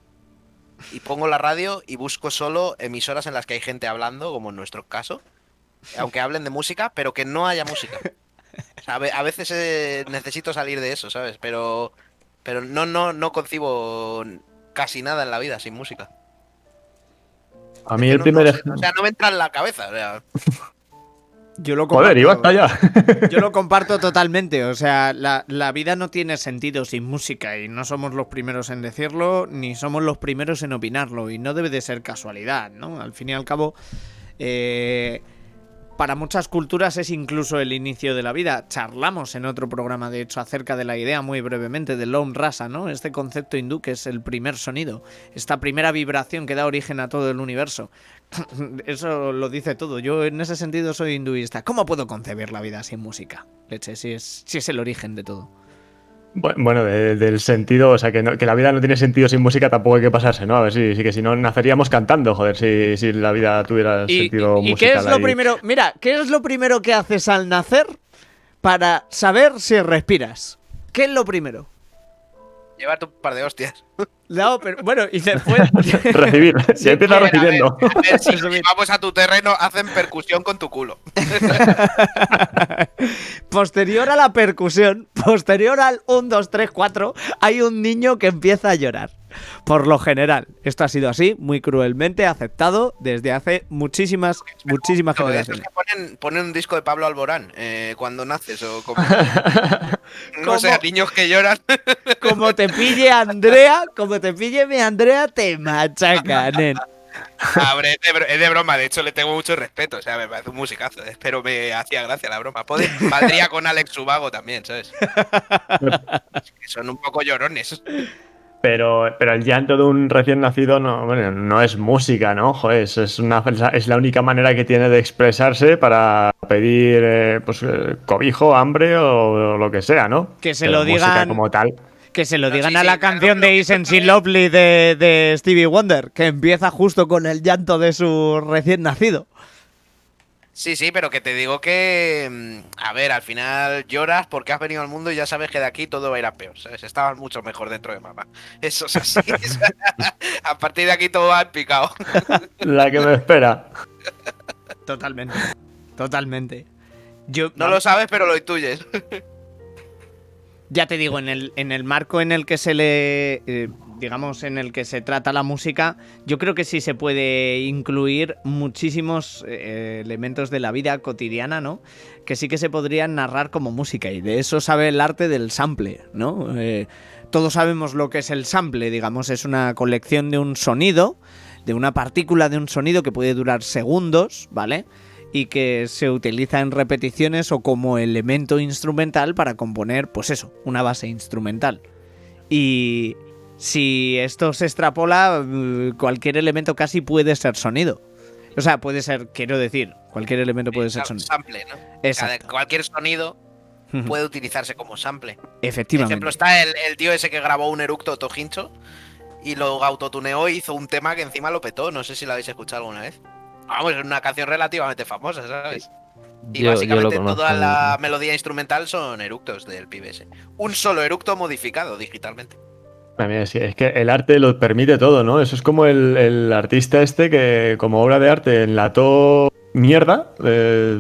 Y pongo la radio y busco solo emisoras en las que hay gente hablando, como en nuestro caso, aunque hablen de música, pero que no haya música. O sea, a veces necesito salir de eso, ¿sabes? Pero no concibo casi nada en la vida sin música. A Es mí que el primer o sea, no me entra en la cabeza. O sea, Yo lo Joder, y basta ya. Yo lo comparto totalmente, o sea, la vida no tiene sentido sin música y no somos los primeros en decirlo, ni somos los primeros en opinarlo y no debe de ser casualidad, ¿no? Al fin y al cabo, para muchas culturas es incluso el inicio de la vida. Charlamos en otro programa, de hecho, acerca de la idea muy brevemente del Om Rasa, ¿no? Este concepto hindú que es el primer sonido, esta primera vibración que da origen a todo el universo. Eso lo dice todo. Yo en ese sentido soy hinduista. ¿Cómo puedo concebir la vida sin música? Leche, si es el origen de todo. Bueno, del sentido, o sea, que la vida no tiene sentido sin música, tampoco hay que pasarse, ¿no? A ver que si no naceríamos cantando, joder, si la vida tuviera sentido musical. ¿Y qué es lo ahí. primero? Mira, ¿qué es lo primero que haces al nacer para saber si respiras? ¿Qué es lo primero? Llevarte un par de hostias. No, pero bueno, y después... Recibir, si empiezas recibiendo. A ver, si vamos a tu terreno, hacen percusión con tu culo. Posterior a la percusión, posterior al 1, 2, 3, 4, hay un niño que empieza a llorar. Por lo general, esto ha sido así, muy cruelmente aceptado desde hace muchísimas generaciones. Es que ponen un disco de Pablo Alborán cuando naces o como... No sé, ¿Cómo? niños que lloran. Como te pille Andrea, como te pille mi Andrea, te machaca, nen. Hombre, es de broma, de hecho le tengo mucho respeto, o sea, me parece un musicazo, pero me hacía gracia la broma. Valdría con Alex Ubago también, ¿sabes? Que son un poco llorones. Pero el llanto de un recién nacido no es música, ¿no? Joder, es la única manera que tiene de expresarse para pedir cobijo, hambre o lo que sea, ¿no? Que se Pero lo música digan... como tal. Que se lo No, digan sí, a sí, la claro, canción pero- de Isn't She Lovely de Stevie Wonder, que empieza justo con el llanto de su recién nacido. Sí, pero que te digo que, a ver, al final lloras porque has venido al mundo y ya sabes que de aquí todo va a ir a peor, ¿sabes? Estabas mucho mejor dentro de mamá. Eso es así. A partir de aquí todo va en picado. La que me espera. Totalmente. Yo No lo sabes, pero lo intuyes. ya te digo, en el marco en el que se le, digamos, en el que se trata la música, yo creo que sí se puede incluir muchísimos elementos de la vida cotidiana, ¿no? Que sí que se podrían narrar como música, y de eso sabe el arte del sample, ¿no? Todos sabemos lo que es el sample, digamos, es una colección de un sonido, de una partícula de un sonido que puede durar segundos, ¿vale? Y que se utiliza en repeticiones o como elemento instrumental para componer, pues eso, una base instrumental. Y si esto se extrapola, cualquier elemento casi puede ser sonido. O sea, puede ser, quiero decir, cualquier elemento puede ser sonido. Sample, ¿no? Exacto. Cualquier sonido puede utilizarse como sample. Por Efectivamente. ejemplo, está el tío ese que grabó un eructo Tojincho y lo autotuneó y hizo un tema que encima lo petó. No sé si lo habéis escuchado alguna vez. Vamos, es una canción relativamente famosa, ¿sabes? Y Yo lo básicamente conozco. toda la melodía instrumental son eructos del pibe ese. Un solo eructo modificado digitalmente. Mira, es que el arte lo permite todo, ¿no? Eso es como el artista este que como obra de arte enlató mierda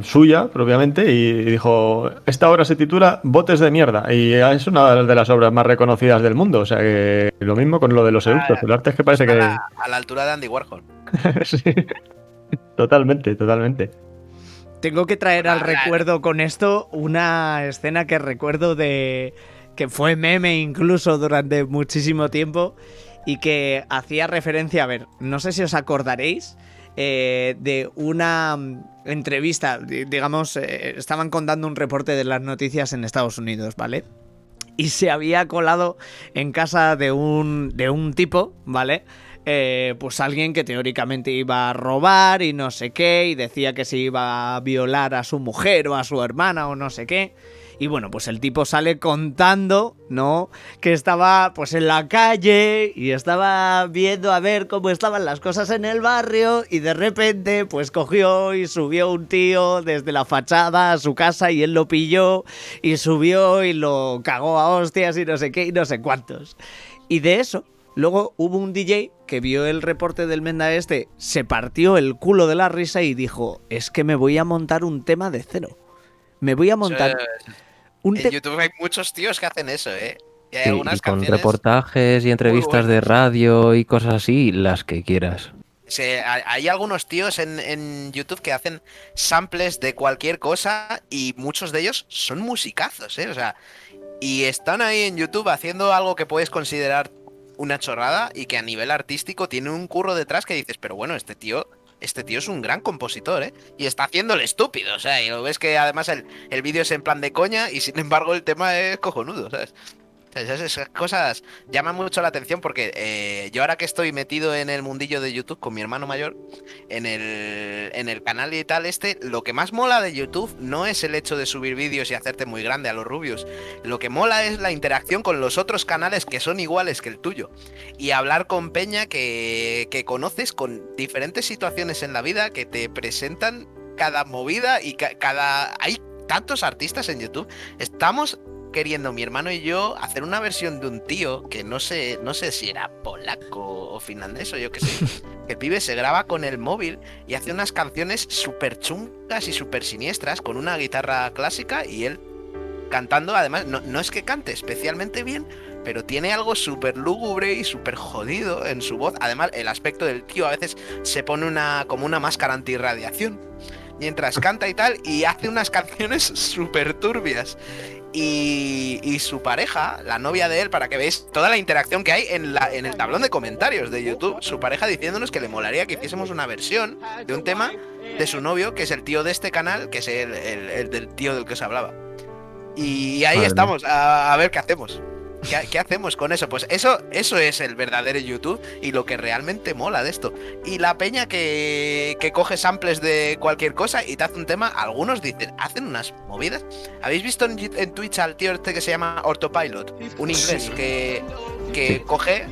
suya propiamente y dijo, esta obra se titula Botes de mierda y es una de las obras más reconocidas del mundo. O sea que lo mismo con lo de los eructos. El arte es que parece que... A la altura de Andy Warhol. Sí. Totalmente. Tengo que traer al recuerdo con esto una escena que recuerdo de... que fue meme incluso durante muchísimo tiempo y que hacía referencia, a ver, no sé si os acordaréis, de una entrevista, digamos, estaban contando un reporte de las noticias en Estados Unidos, ¿vale? Y se había colado en casa de un tipo, ¿vale? Pues alguien que teóricamente iba a robar y no sé qué, y decía que se iba a violar a su mujer o a su hermana o no sé qué. Y bueno, pues el tipo sale contando, ¿no? Que estaba pues en la calle y estaba viendo a ver cómo estaban las cosas en el barrio y de repente pues cogió y subió un tío desde la fachada a su casa y él lo pilló y subió y lo cagó a hostias y no sé qué y no sé cuántos. Y de eso... Luego hubo un DJ que vio el reporte del Menda este, se partió el culo de la risa y dijo, es que me voy a montar un tema de cero. Me voy a montar un En tema... YouTube hay muchos tíos que hacen eso, ¿eh? Y hay Sí, algunas y con canciones... reportajes y entrevistas de buenas. radio y cosas así, las que quieras. Hay algunos tíos en YouTube que hacen samples de cualquier cosa y muchos de ellos son musicazos, ¿eh? O sea, y están ahí en YouTube haciendo algo que puedes considerar una chorrada y que a nivel artístico tiene un curro detrás que dices, pero bueno, este tío este tío es un gran compositor, ¿eh? Y está haciendo el estúpido, o sea, y lo ves que además el vídeo es en plan de coña y sin embargo el tema es cojonudo, ¿sabes? Esas cosas llaman mucho la atención porque yo ahora que estoy metido en el mundillo de YouTube con mi hermano mayor, en el canal y tal lo que más mola de YouTube no es el hecho de subir vídeos y hacerte muy grande a los rubios. Lo que mola es la interacción con los otros canales que son iguales que el tuyo. Y hablar con peña que conoces con diferentes situaciones en la vida que te presentan cada movida y cada... Hay tantos artistas en YouTube. Estamos queriendo mi hermano y yo hacer una versión de un tío que no sé si era polaco o finlandés o yo qué sé. Que el pibe se graba con el móvil y hace unas canciones súper chungas y súper siniestras con una guitarra clásica y él cantando. Además, no es que cante especialmente bien, pero tiene algo súper lúgubre y súper jodido en su voz. Además, el aspecto del tío a veces se pone como una máscara antirradiación mientras canta y tal, y hace unas canciones súper turbias. Y su pareja, la novia de él, para que veáis toda la interacción que hay en el tablón de comentarios de YouTube, su pareja diciéndonos que le molaría que hiciésemos una versión de un tema de su novio, que es el tío de este canal, que es el del tío del que os hablaba. Y ahí Madre estamos, a ver qué hacemos. ¿Qué hacemos con eso? Pues eso es el verdadero YouTube y lo que realmente mola de esto. Y la peña que coge samples de cualquier cosa y te hace un tema, algunos dicen, hacen unas movidas. ¿Habéis visto en Twitch al tío este que se llama Ortopilot? Un inglés que Sí. coge,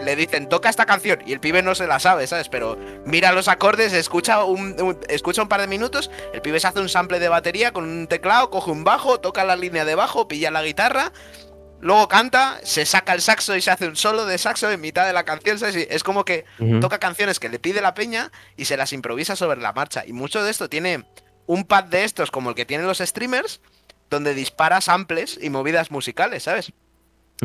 le dicen, toca esta canción y el pibe no se la sabe, ¿sabes? Pero mira los acordes, escucha un par de minutos, el pibe se hace un sample de batería con un teclado, coge un bajo, toca la línea de bajo, pilla la guitarra. Luego canta, se saca el saxo y se hace un solo de saxo en mitad de la canción, ¿sabes? Y es como que toca canciones que le pide la peña y se las improvisa sobre la marcha. Y mucho de esto tiene un pad de estos como el que tienen los streamers, donde dispara samples y movidas musicales, ¿sabes?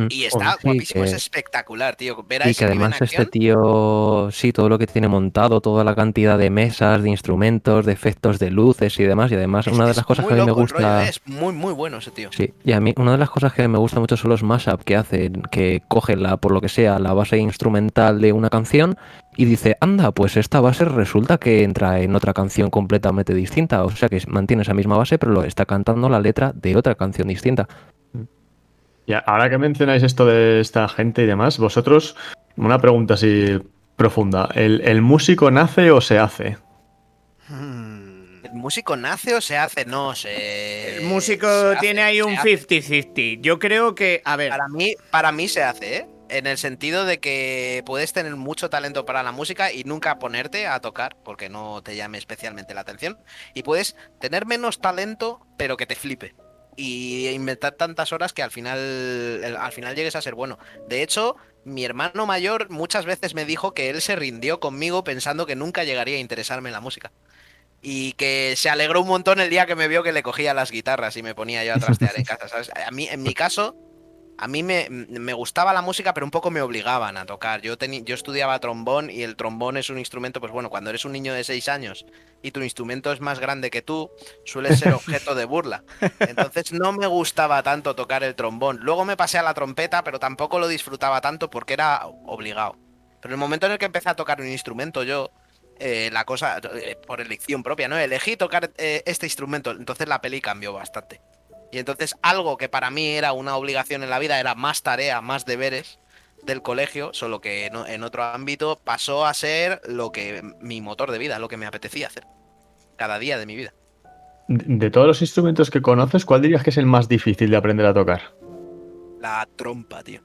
Y está Sí, guapísimo, es espectacular, tío. Ver a y ese que pibe en además este acción tío, sí, todo lo que tiene montado, toda la cantidad de mesas, de instrumentos, de efectos de luces y demás, y además una de las es cosas que muy a mí me loco el rollo, gusta... ¿eh? Es muy, muy bueno ese tío. Sí, y a mí una de las cosas que me gusta mucho son los mashup que hacen, que cogen por lo que sea, la base instrumental de una canción y dice, anda, pues esta base resulta que entra en otra canción completamente distinta, o sea que mantiene esa misma base, pero lo está cantando la letra de otra canción distinta. Y ahora que mencionáis esto de esta gente y demás, vosotros, una pregunta así profunda. ¿El músico nace o se hace? ¿El músico nace o se hace? No sé. El músico Se hace, tiene ahí se un hace. 50-50. Yo creo que, a ver, Para mí se hace, ¿eh? En el sentido de que puedes tener mucho talento para la música y nunca ponerte a tocar porque no te llame especialmente la atención. Y puedes tener menos talento, pero que te flipe. Y inventar tantas horas que al final llegues a ser bueno. De hecho, mi hermano mayor muchas veces me dijo que él se rindió conmigo pensando que nunca llegaría a interesarme en la música. Y que se alegró un montón el día que me vio que le cogía las guitarras y me ponía yo a trastear en casa, ¿sabes? En mi caso, a mí me gustaba la música, pero un poco me obligaban a tocar. Yo estudiaba trombón y el trombón es un instrumento, pues bueno, cuando eres un niño de 6 años y tu instrumento es más grande que tú, sueles ser objeto de burla. Entonces no me gustaba tanto tocar el trombón. Luego me pasé a la trompeta, pero tampoco lo disfrutaba tanto porque era obligado. Pero en el momento en el que empecé a tocar un instrumento yo, la cosa, por elección propia, ¿no? Elegí tocar este instrumento, entonces la peli cambió bastante. Y entonces algo que para mí era una obligación en la vida, era más tarea, más deberes del colegio, solo que en otro ámbito pasó a ser mi motor de vida, lo que me apetecía hacer cada día de mi vida. De todos los instrumentos que conoces, ¿cuál dirías que es el más difícil de aprender a tocar? La trompa, tío.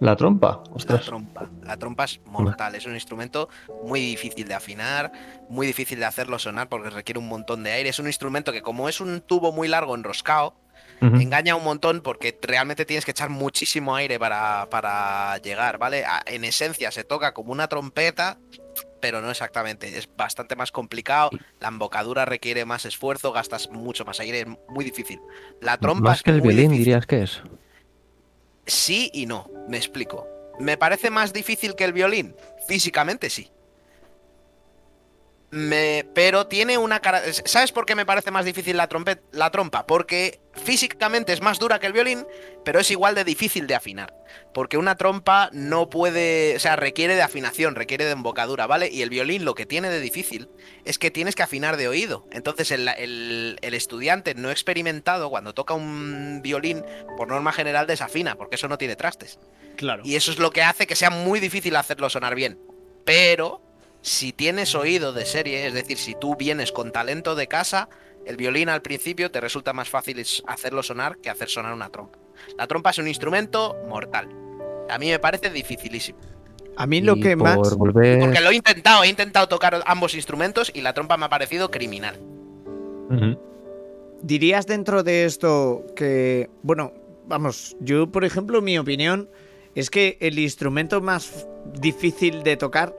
¿La trompa? La Ostras. trompa. La trompa es mortal. Es un instrumento muy difícil de afinar, muy difícil de hacerlo sonar porque requiere un montón de aire. Es un instrumento que, como es un tubo muy largo enroscado, Ujú. engaña un montón porque realmente tienes que echar muchísimo aire para llegar, ¿vale? En esencia se toca como una trompeta, pero no exactamente. Es bastante más complicado. La embocadura requiere más esfuerzo, gastas mucho más aire. Es muy difícil. La trompa Más es que el muy violín, difícil. dirías que es. Sí y no, me explico. ¿Me parece más difícil que el violín? Físicamente sí. Pero tiene una cara. ¿Sabes por qué me parece más difícil la trompa? Porque físicamente es más dura que el violín, pero es igual de difícil de afinar. Porque una trompa no puede. O sea, requiere de afinación, requiere de embocadura, ¿vale? Y el violín lo que tiene de difícil es que tienes que afinar de oído. Entonces, el estudiante no experimentado, cuando toca un violín, por norma general desafina, porque eso no tiene trastes. Claro. Y eso es lo que hace que sea muy difícil hacerlo sonar bien. Pero si tienes oído de serie, es decir, si tú vienes con talento de casa, el violín al principio te resulta más fácil hacerlo sonar que hacer sonar una trompa. La trompa es un instrumento mortal. A mí me parece dificilísimo. A mí lo Y que más... por volver... Porque lo he intentado tocar ambos instrumentos y la trompa me ha parecido criminal. Ujú. ¿Dirías dentro de esto que... Bueno, vamos, yo por ejemplo, mi opinión es que el instrumento más difícil de tocar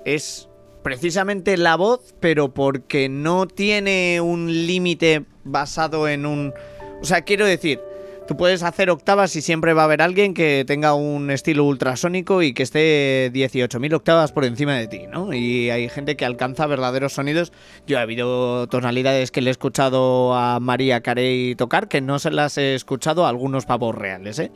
es precisamente la voz, pero porque no tiene un límite basado en un... O sea, quiero decir, tú puedes hacer octavas y siempre va a haber alguien que tenga un estilo ultrasónico y que esté 18.000 octavas por encima de ti, ¿no? Y hay gente que alcanza verdaderos sonidos. Yo he habido tonalidades que le he escuchado a María Carey tocar que no se las he escuchado a algunos pavos reales, ¿eh?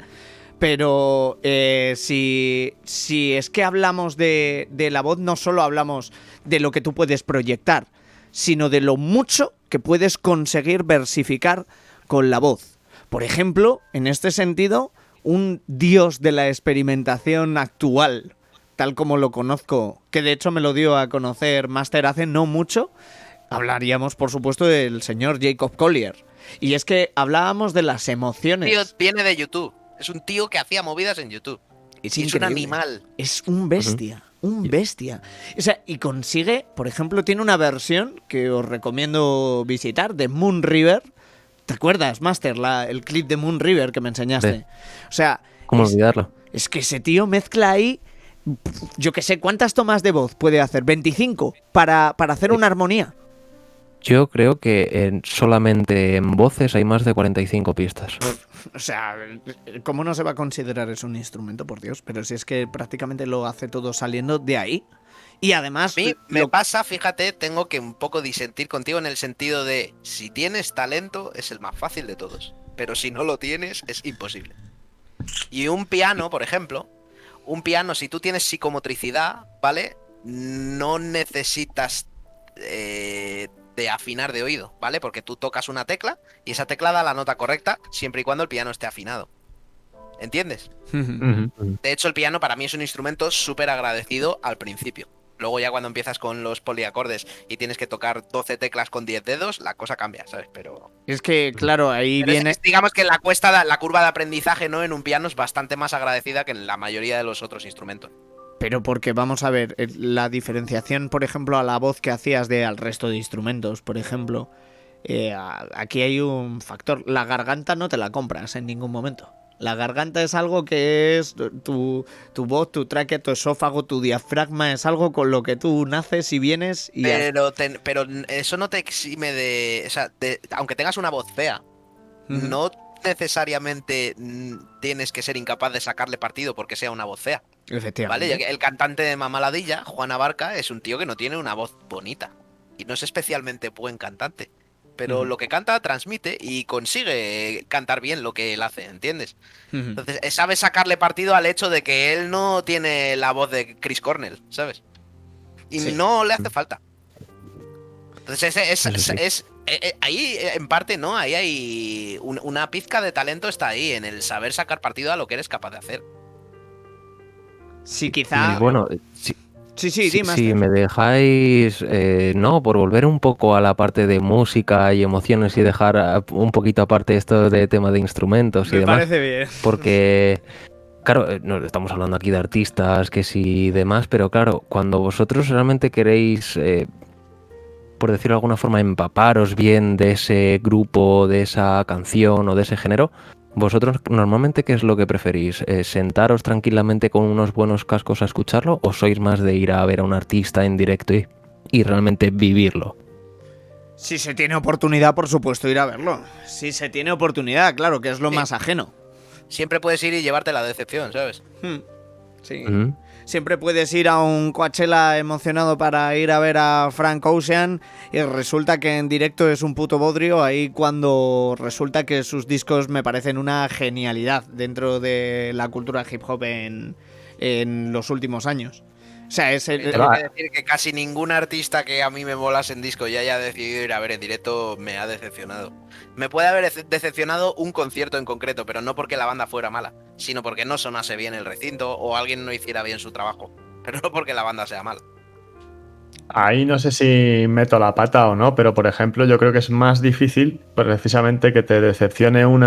Pero si es que hablamos de la voz, no solo hablamos de lo que tú puedes proyectar, sino de lo mucho que puedes conseguir versificar con la voz. Por ejemplo, en este sentido, un dios de la experimentación actual, tal como lo conozco, que de hecho me lo dio a conocer Master hace no mucho, hablaríamos, por supuesto, del señor Jacob Collier. Y es que hablábamos de las emociones. Tío, viene de YouTube. Es un tío que hacía movidas en YouTube. Es un increíble. animal. Es un bestia. Un bestia. O sea, y consigue, por ejemplo, tiene una versión que os recomiendo visitar de Moon River. ¿Te acuerdas, Master? El clip de Moon River que me enseñaste. Sí. O sea, ¿Cómo olvidarlo? es que ese tío mezcla ahí, yo que sé, ¿cuántas tomas de voz puede hacer? 25 para hacer una armonía. Yo creo que solamente en voces hay más de 45 pistas. O sea, ¿cómo no se va a considerar eso un instrumento, por Dios? Pero si es que prácticamente lo hace todo saliendo de ahí. Y además... A mí me pasa, fíjate, tengo que un poco disentir contigo en el sentido de si tienes talento es el más fácil de todos, pero si no lo tienes es imposible. Y un piano, por ejemplo, si tú tienes psicomotricidad, ¿vale? No necesitas de afinar de oído, ¿vale? Porque tú tocas una tecla y esa tecla da la nota correcta siempre y cuando el piano esté afinado. ¿Entiendes? De hecho, el piano para mí es un instrumento súper agradecido al principio. Luego ya cuando empiezas con los poliacordes y tienes que tocar 12 teclas con 10 dedos, la cosa cambia, ¿sabes? Pero es que, claro, ahí pero viene... digamos que la curva de aprendizaje, ¿no? En un piano es bastante más agradecida que en la mayoría de los otros instrumentos. Pero porque, vamos a ver, la diferenciación, por ejemplo, a la voz que hacías al resto de instrumentos, por ejemplo, aquí hay un factor. La garganta no te la compras en ningún momento. La garganta es algo que es tu voz, tu tráquea, tu esófago, tu diafragma, es algo con lo que tú naces y vienes y... Pero eso no te exime de... O sea, aunque tengas una voz fea, no necesariamente tienes que ser incapaz de sacarle partido porque sea una voz fea. Efectivamente. ¿Vale? El cantante de Mamaladilla, Juan Abarca, es un tío que no tiene una voz bonita. Y no es especialmente buen cantante. Pero lo que canta transmite y consigue cantar bien lo que él hace, ¿entiendes? Entonces, sabe sacarle partido al hecho de que él no tiene la voz de Chris Cornell, ¿sabes? Y no le hace falta. Entonces, ahí, en parte, ¿no? Ahí hay una pizca de talento está ahí, en el saber sacar partido a lo que eres capaz de hacer. Sí, quizá... Y bueno, si me dejáis, no, por volver un poco a la parte de música y emociones y dejar un poquito aparte esto de tema de instrumentos y me demás. parece bien. Porque, claro, no estamos hablando aquí de artistas, que sí y demás, pero claro, cuando vosotros realmente queréis, por decirlo de alguna forma, empaparos bien de ese grupo, de esa canción o de ese género, ¿vosotros normalmente qué es lo que preferís? ¿Sentaros tranquilamente con unos buenos cascos a escucharlo o sois más de ir a ver a un artista en directo y realmente vivirlo? Si se tiene oportunidad, por supuesto, ir a verlo. Si se tiene oportunidad, claro, que es lo más ajeno. Siempre puedes ir y llevarte la decepción, ¿sabes? Sí. Siempre puedes ir a un Coachella emocionado para ir a ver a Frank Ocean y resulta que en directo es un puto bodrio, ahí cuando resulta que sus discos me parecen una genialidad dentro de la cultura hip hop en los últimos años. O sea, Tengo que decir que casi ningún artista que a mí me molas en disco y haya decidido ir a ver en directo me ha decepcionado. Me puede haber decepcionado un concierto en concreto, pero no porque la banda fuera mala, sino porque no sonase bien el recinto o alguien no hiciera bien su trabajo, pero no porque la banda sea mala. Ahí no sé si meto la pata o no, pero por ejemplo yo creo que es más difícil precisamente que te decepcione un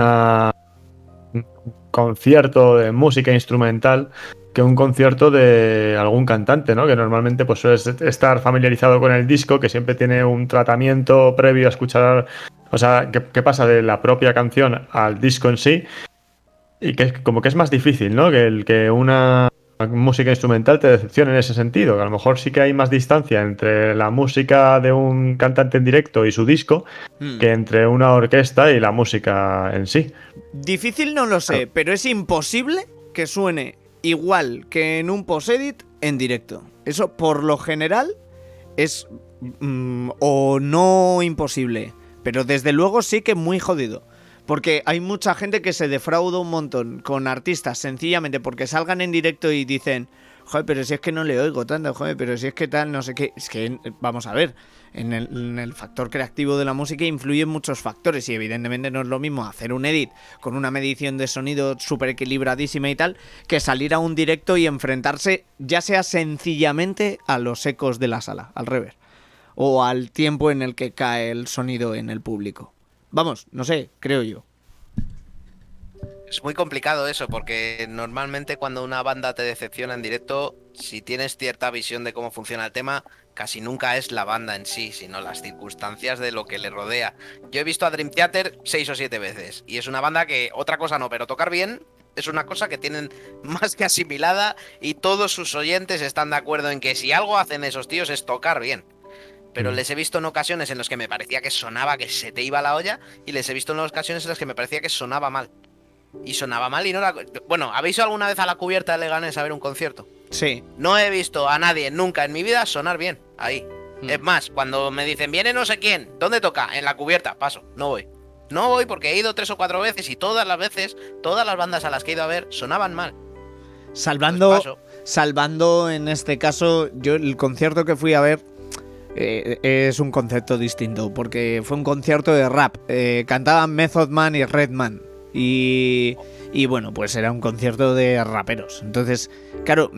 concierto de música instrumental que un concierto de algún cantante, ¿no? Que normalmente pues sueles estar familiarizado con el disco, que siempre tiene un tratamiento previo a escuchar, o sea, que pasa de la propia canción al disco en sí, y que como que es más difícil, ¿no? Que una música instrumental te decepcione en ese sentido, que a lo mejor sí que hay más distancia entre la música de un cantante en directo y su disco que entre una orquesta y la música en sí. Difícil no lo sé, pero es imposible que suene igual que en un post-edit en directo. Eso por lo general es o no imposible, pero desde luego sí que muy jodido. Porque hay mucha gente que se defrauda un montón con artistas sencillamente porque salgan en directo y dicen, joder, pero si es que no le oigo tanto, joder, pero si es que tal, no sé qué. Es que, vamos a ver, en el factor creativo de la música influyen muchos factores y evidentemente no es lo mismo hacer un edit con una medición de sonido súper equilibradísima y tal, que salir a un directo y enfrentarse ya sea sencillamente a los ecos de la sala, al rever, o al tiempo en el que cae el sonido en el público. Vamos, no sé, creo yo. Es muy complicado eso, porque normalmente cuando una banda te decepciona en directo, si tienes cierta visión de cómo funciona el tema, casi nunca es la banda en sí, sino las circunstancias de lo que le rodea. Yo he visto a Dream Theater 6 o 7 veces, y es una banda que, otra cosa no, pero tocar bien es una cosa que tienen más que asimilada, y todos sus oyentes están de acuerdo en que si algo hacen esos tíos es tocar bien. Pero les he visto en ocasiones en las que me parecía que sonaba que se te iba la olla, y les he visto en ocasiones en las que me parecía que sonaba mal. Y sonaba mal y no la... Bueno, ¿habéis ido alguna vez a la cubierta de Leganés a ver un concierto? Sí. No he visto a nadie nunca en mi vida sonar bien ahí. Es más, cuando me dicen, viene no sé quién, ¿dónde toca? En la cubierta, paso, no voy. No voy porque he ido 3 o 4 veces y todas las veces, todas las bandas a las que he ido a ver sonaban mal. Salvando en este caso, yo el concierto que fui a ver es un concepto distinto, porque fue un concierto de rap. Cantaban Method Man y Redman. Y bueno, pues era un concierto de raperos. Entonces, claro,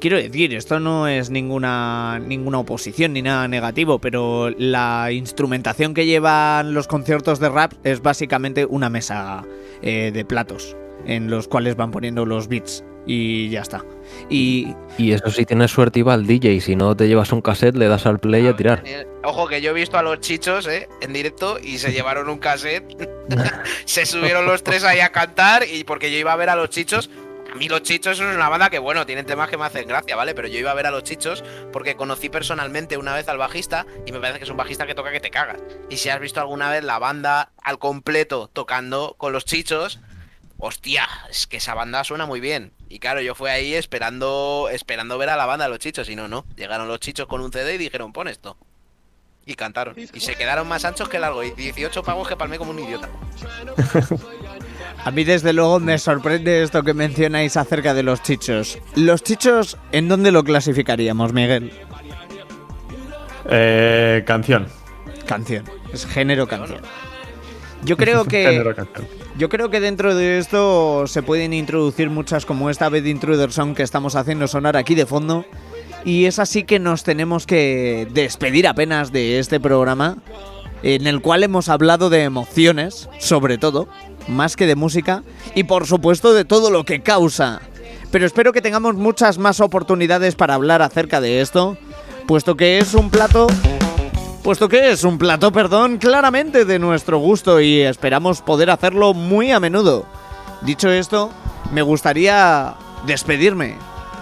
quiero decir, esto no es ninguna oposición ni nada negativo, pero la instrumentación que llevan los conciertos de rap es básicamente una mesa de platos en los cuales van poniendo los beats y ya está. Y eso si tienes suerte iba al DJ, si no te llevas un cassette le das al play a tirar. Ojo que yo he visto a los Chichos en directo y se llevaron un cassette, se subieron los 3 ahí a cantar, y porque yo iba a ver a los Chichos. A mí los Chichos es una banda que, bueno, tienen temas que me hacen gracia, ¿vale? Pero yo iba a ver a los Chichos porque conocí personalmente una vez al bajista y me parece que es un bajista que toca que te cagas. Y si has visto alguna vez la banda al completo tocando con los Chichos, hostia, es que esa banda suena muy bien. Y claro, yo fui ahí esperando ver a la banda de los Chichos y no. Llegaron los Chichos con un CD y dijeron, pon esto. Y cantaron. Y se quedaron más anchos que largos. Y 18 pavos que palmé como un idiota. A mí desde luego me sorprende esto que mencionáis acerca de los Chichos. ¿Los Chichos en dónde lo clasificaríamos, Miguel? Canción. Canción. Es género canción. Yo creo que dentro de esto se pueden introducir muchas, como esta Bad Intruder Song que estamos haciendo sonar aquí de fondo. Y es así que nos tenemos que despedir apenas de este programa, en el cual hemos hablado de emociones, sobre todo, más que de música, y por supuesto de todo lo que causa. Pero espero que tengamos muchas más oportunidades para hablar acerca de esto, puesto que es un plato, claramente de nuestro gusto, y esperamos poder hacerlo muy a menudo. Dicho esto, me gustaría despedirme.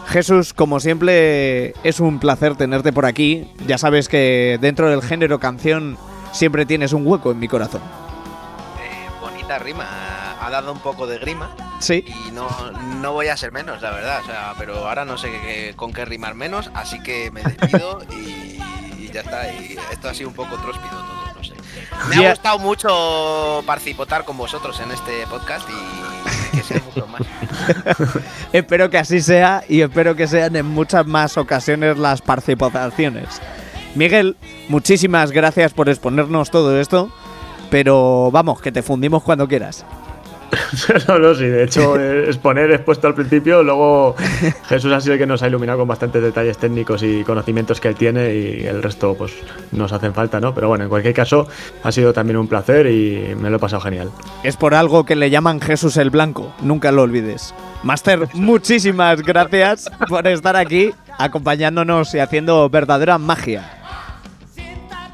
Jesús, como siempre, es un placer tenerte por aquí. Ya sabes que dentro del género canción siempre tienes un hueco en mi corazón. Bonita rima. ha dado un poco de grima. Sí. Y no voy a ser menos, la verdad. O sea, pero ahora no sé con qué rimar menos, así que me despido y ya está. Y esto ha sido un poco tróspido todo, no sé. Me ha gustado mucho participotar con vosotros en este podcast y que sea mucho más. Espero que así sea y espero que sean en muchas más ocasiones las participaciones. Miguel, muchísimas gracias por exponernos todo esto, pero vamos, que te fundimos cuando quieras. No, sí, de hecho, exponer expuesto al principio, luego Jesús ha sido el que nos ha iluminado con bastantes detalles técnicos y conocimientos que él tiene y el resto pues nos hacen falta, ¿no? Pero bueno, en cualquier caso, ha sido también un placer y me lo he pasado genial. Es por algo que le llaman Jesús el Blanco, nunca lo olvides. Máster, muchísimas gracias por estar aquí acompañándonos y haciendo verdadera magia.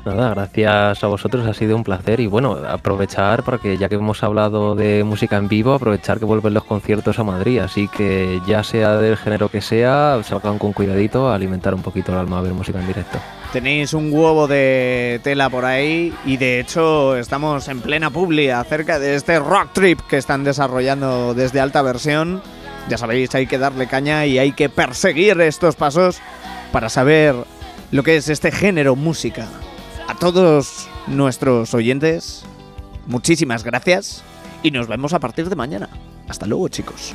Nada, gracias a vosotros, ha sido un placer y bueno, aprovechar porque ya que hemos hablado de música en vivo, aprovechar que vuelven los conciertos a Madrid, así que ya sea del género que sea, salgan con cuidadito a alimentar un poquito el alma a ver música en directo. Tenéis un huevo de tela por ahí y de hecho estamos en plena publi acerca de este rock trip que están desarrollando desde Alta Versión. Ya sabéis, hay que darle caña y hay que perseguir estos pasos para saber lo que es este género música. A todos nuestros oyentes, muchísimas gracias y nos vemos a partir de mañana. Hasta luego, chicos.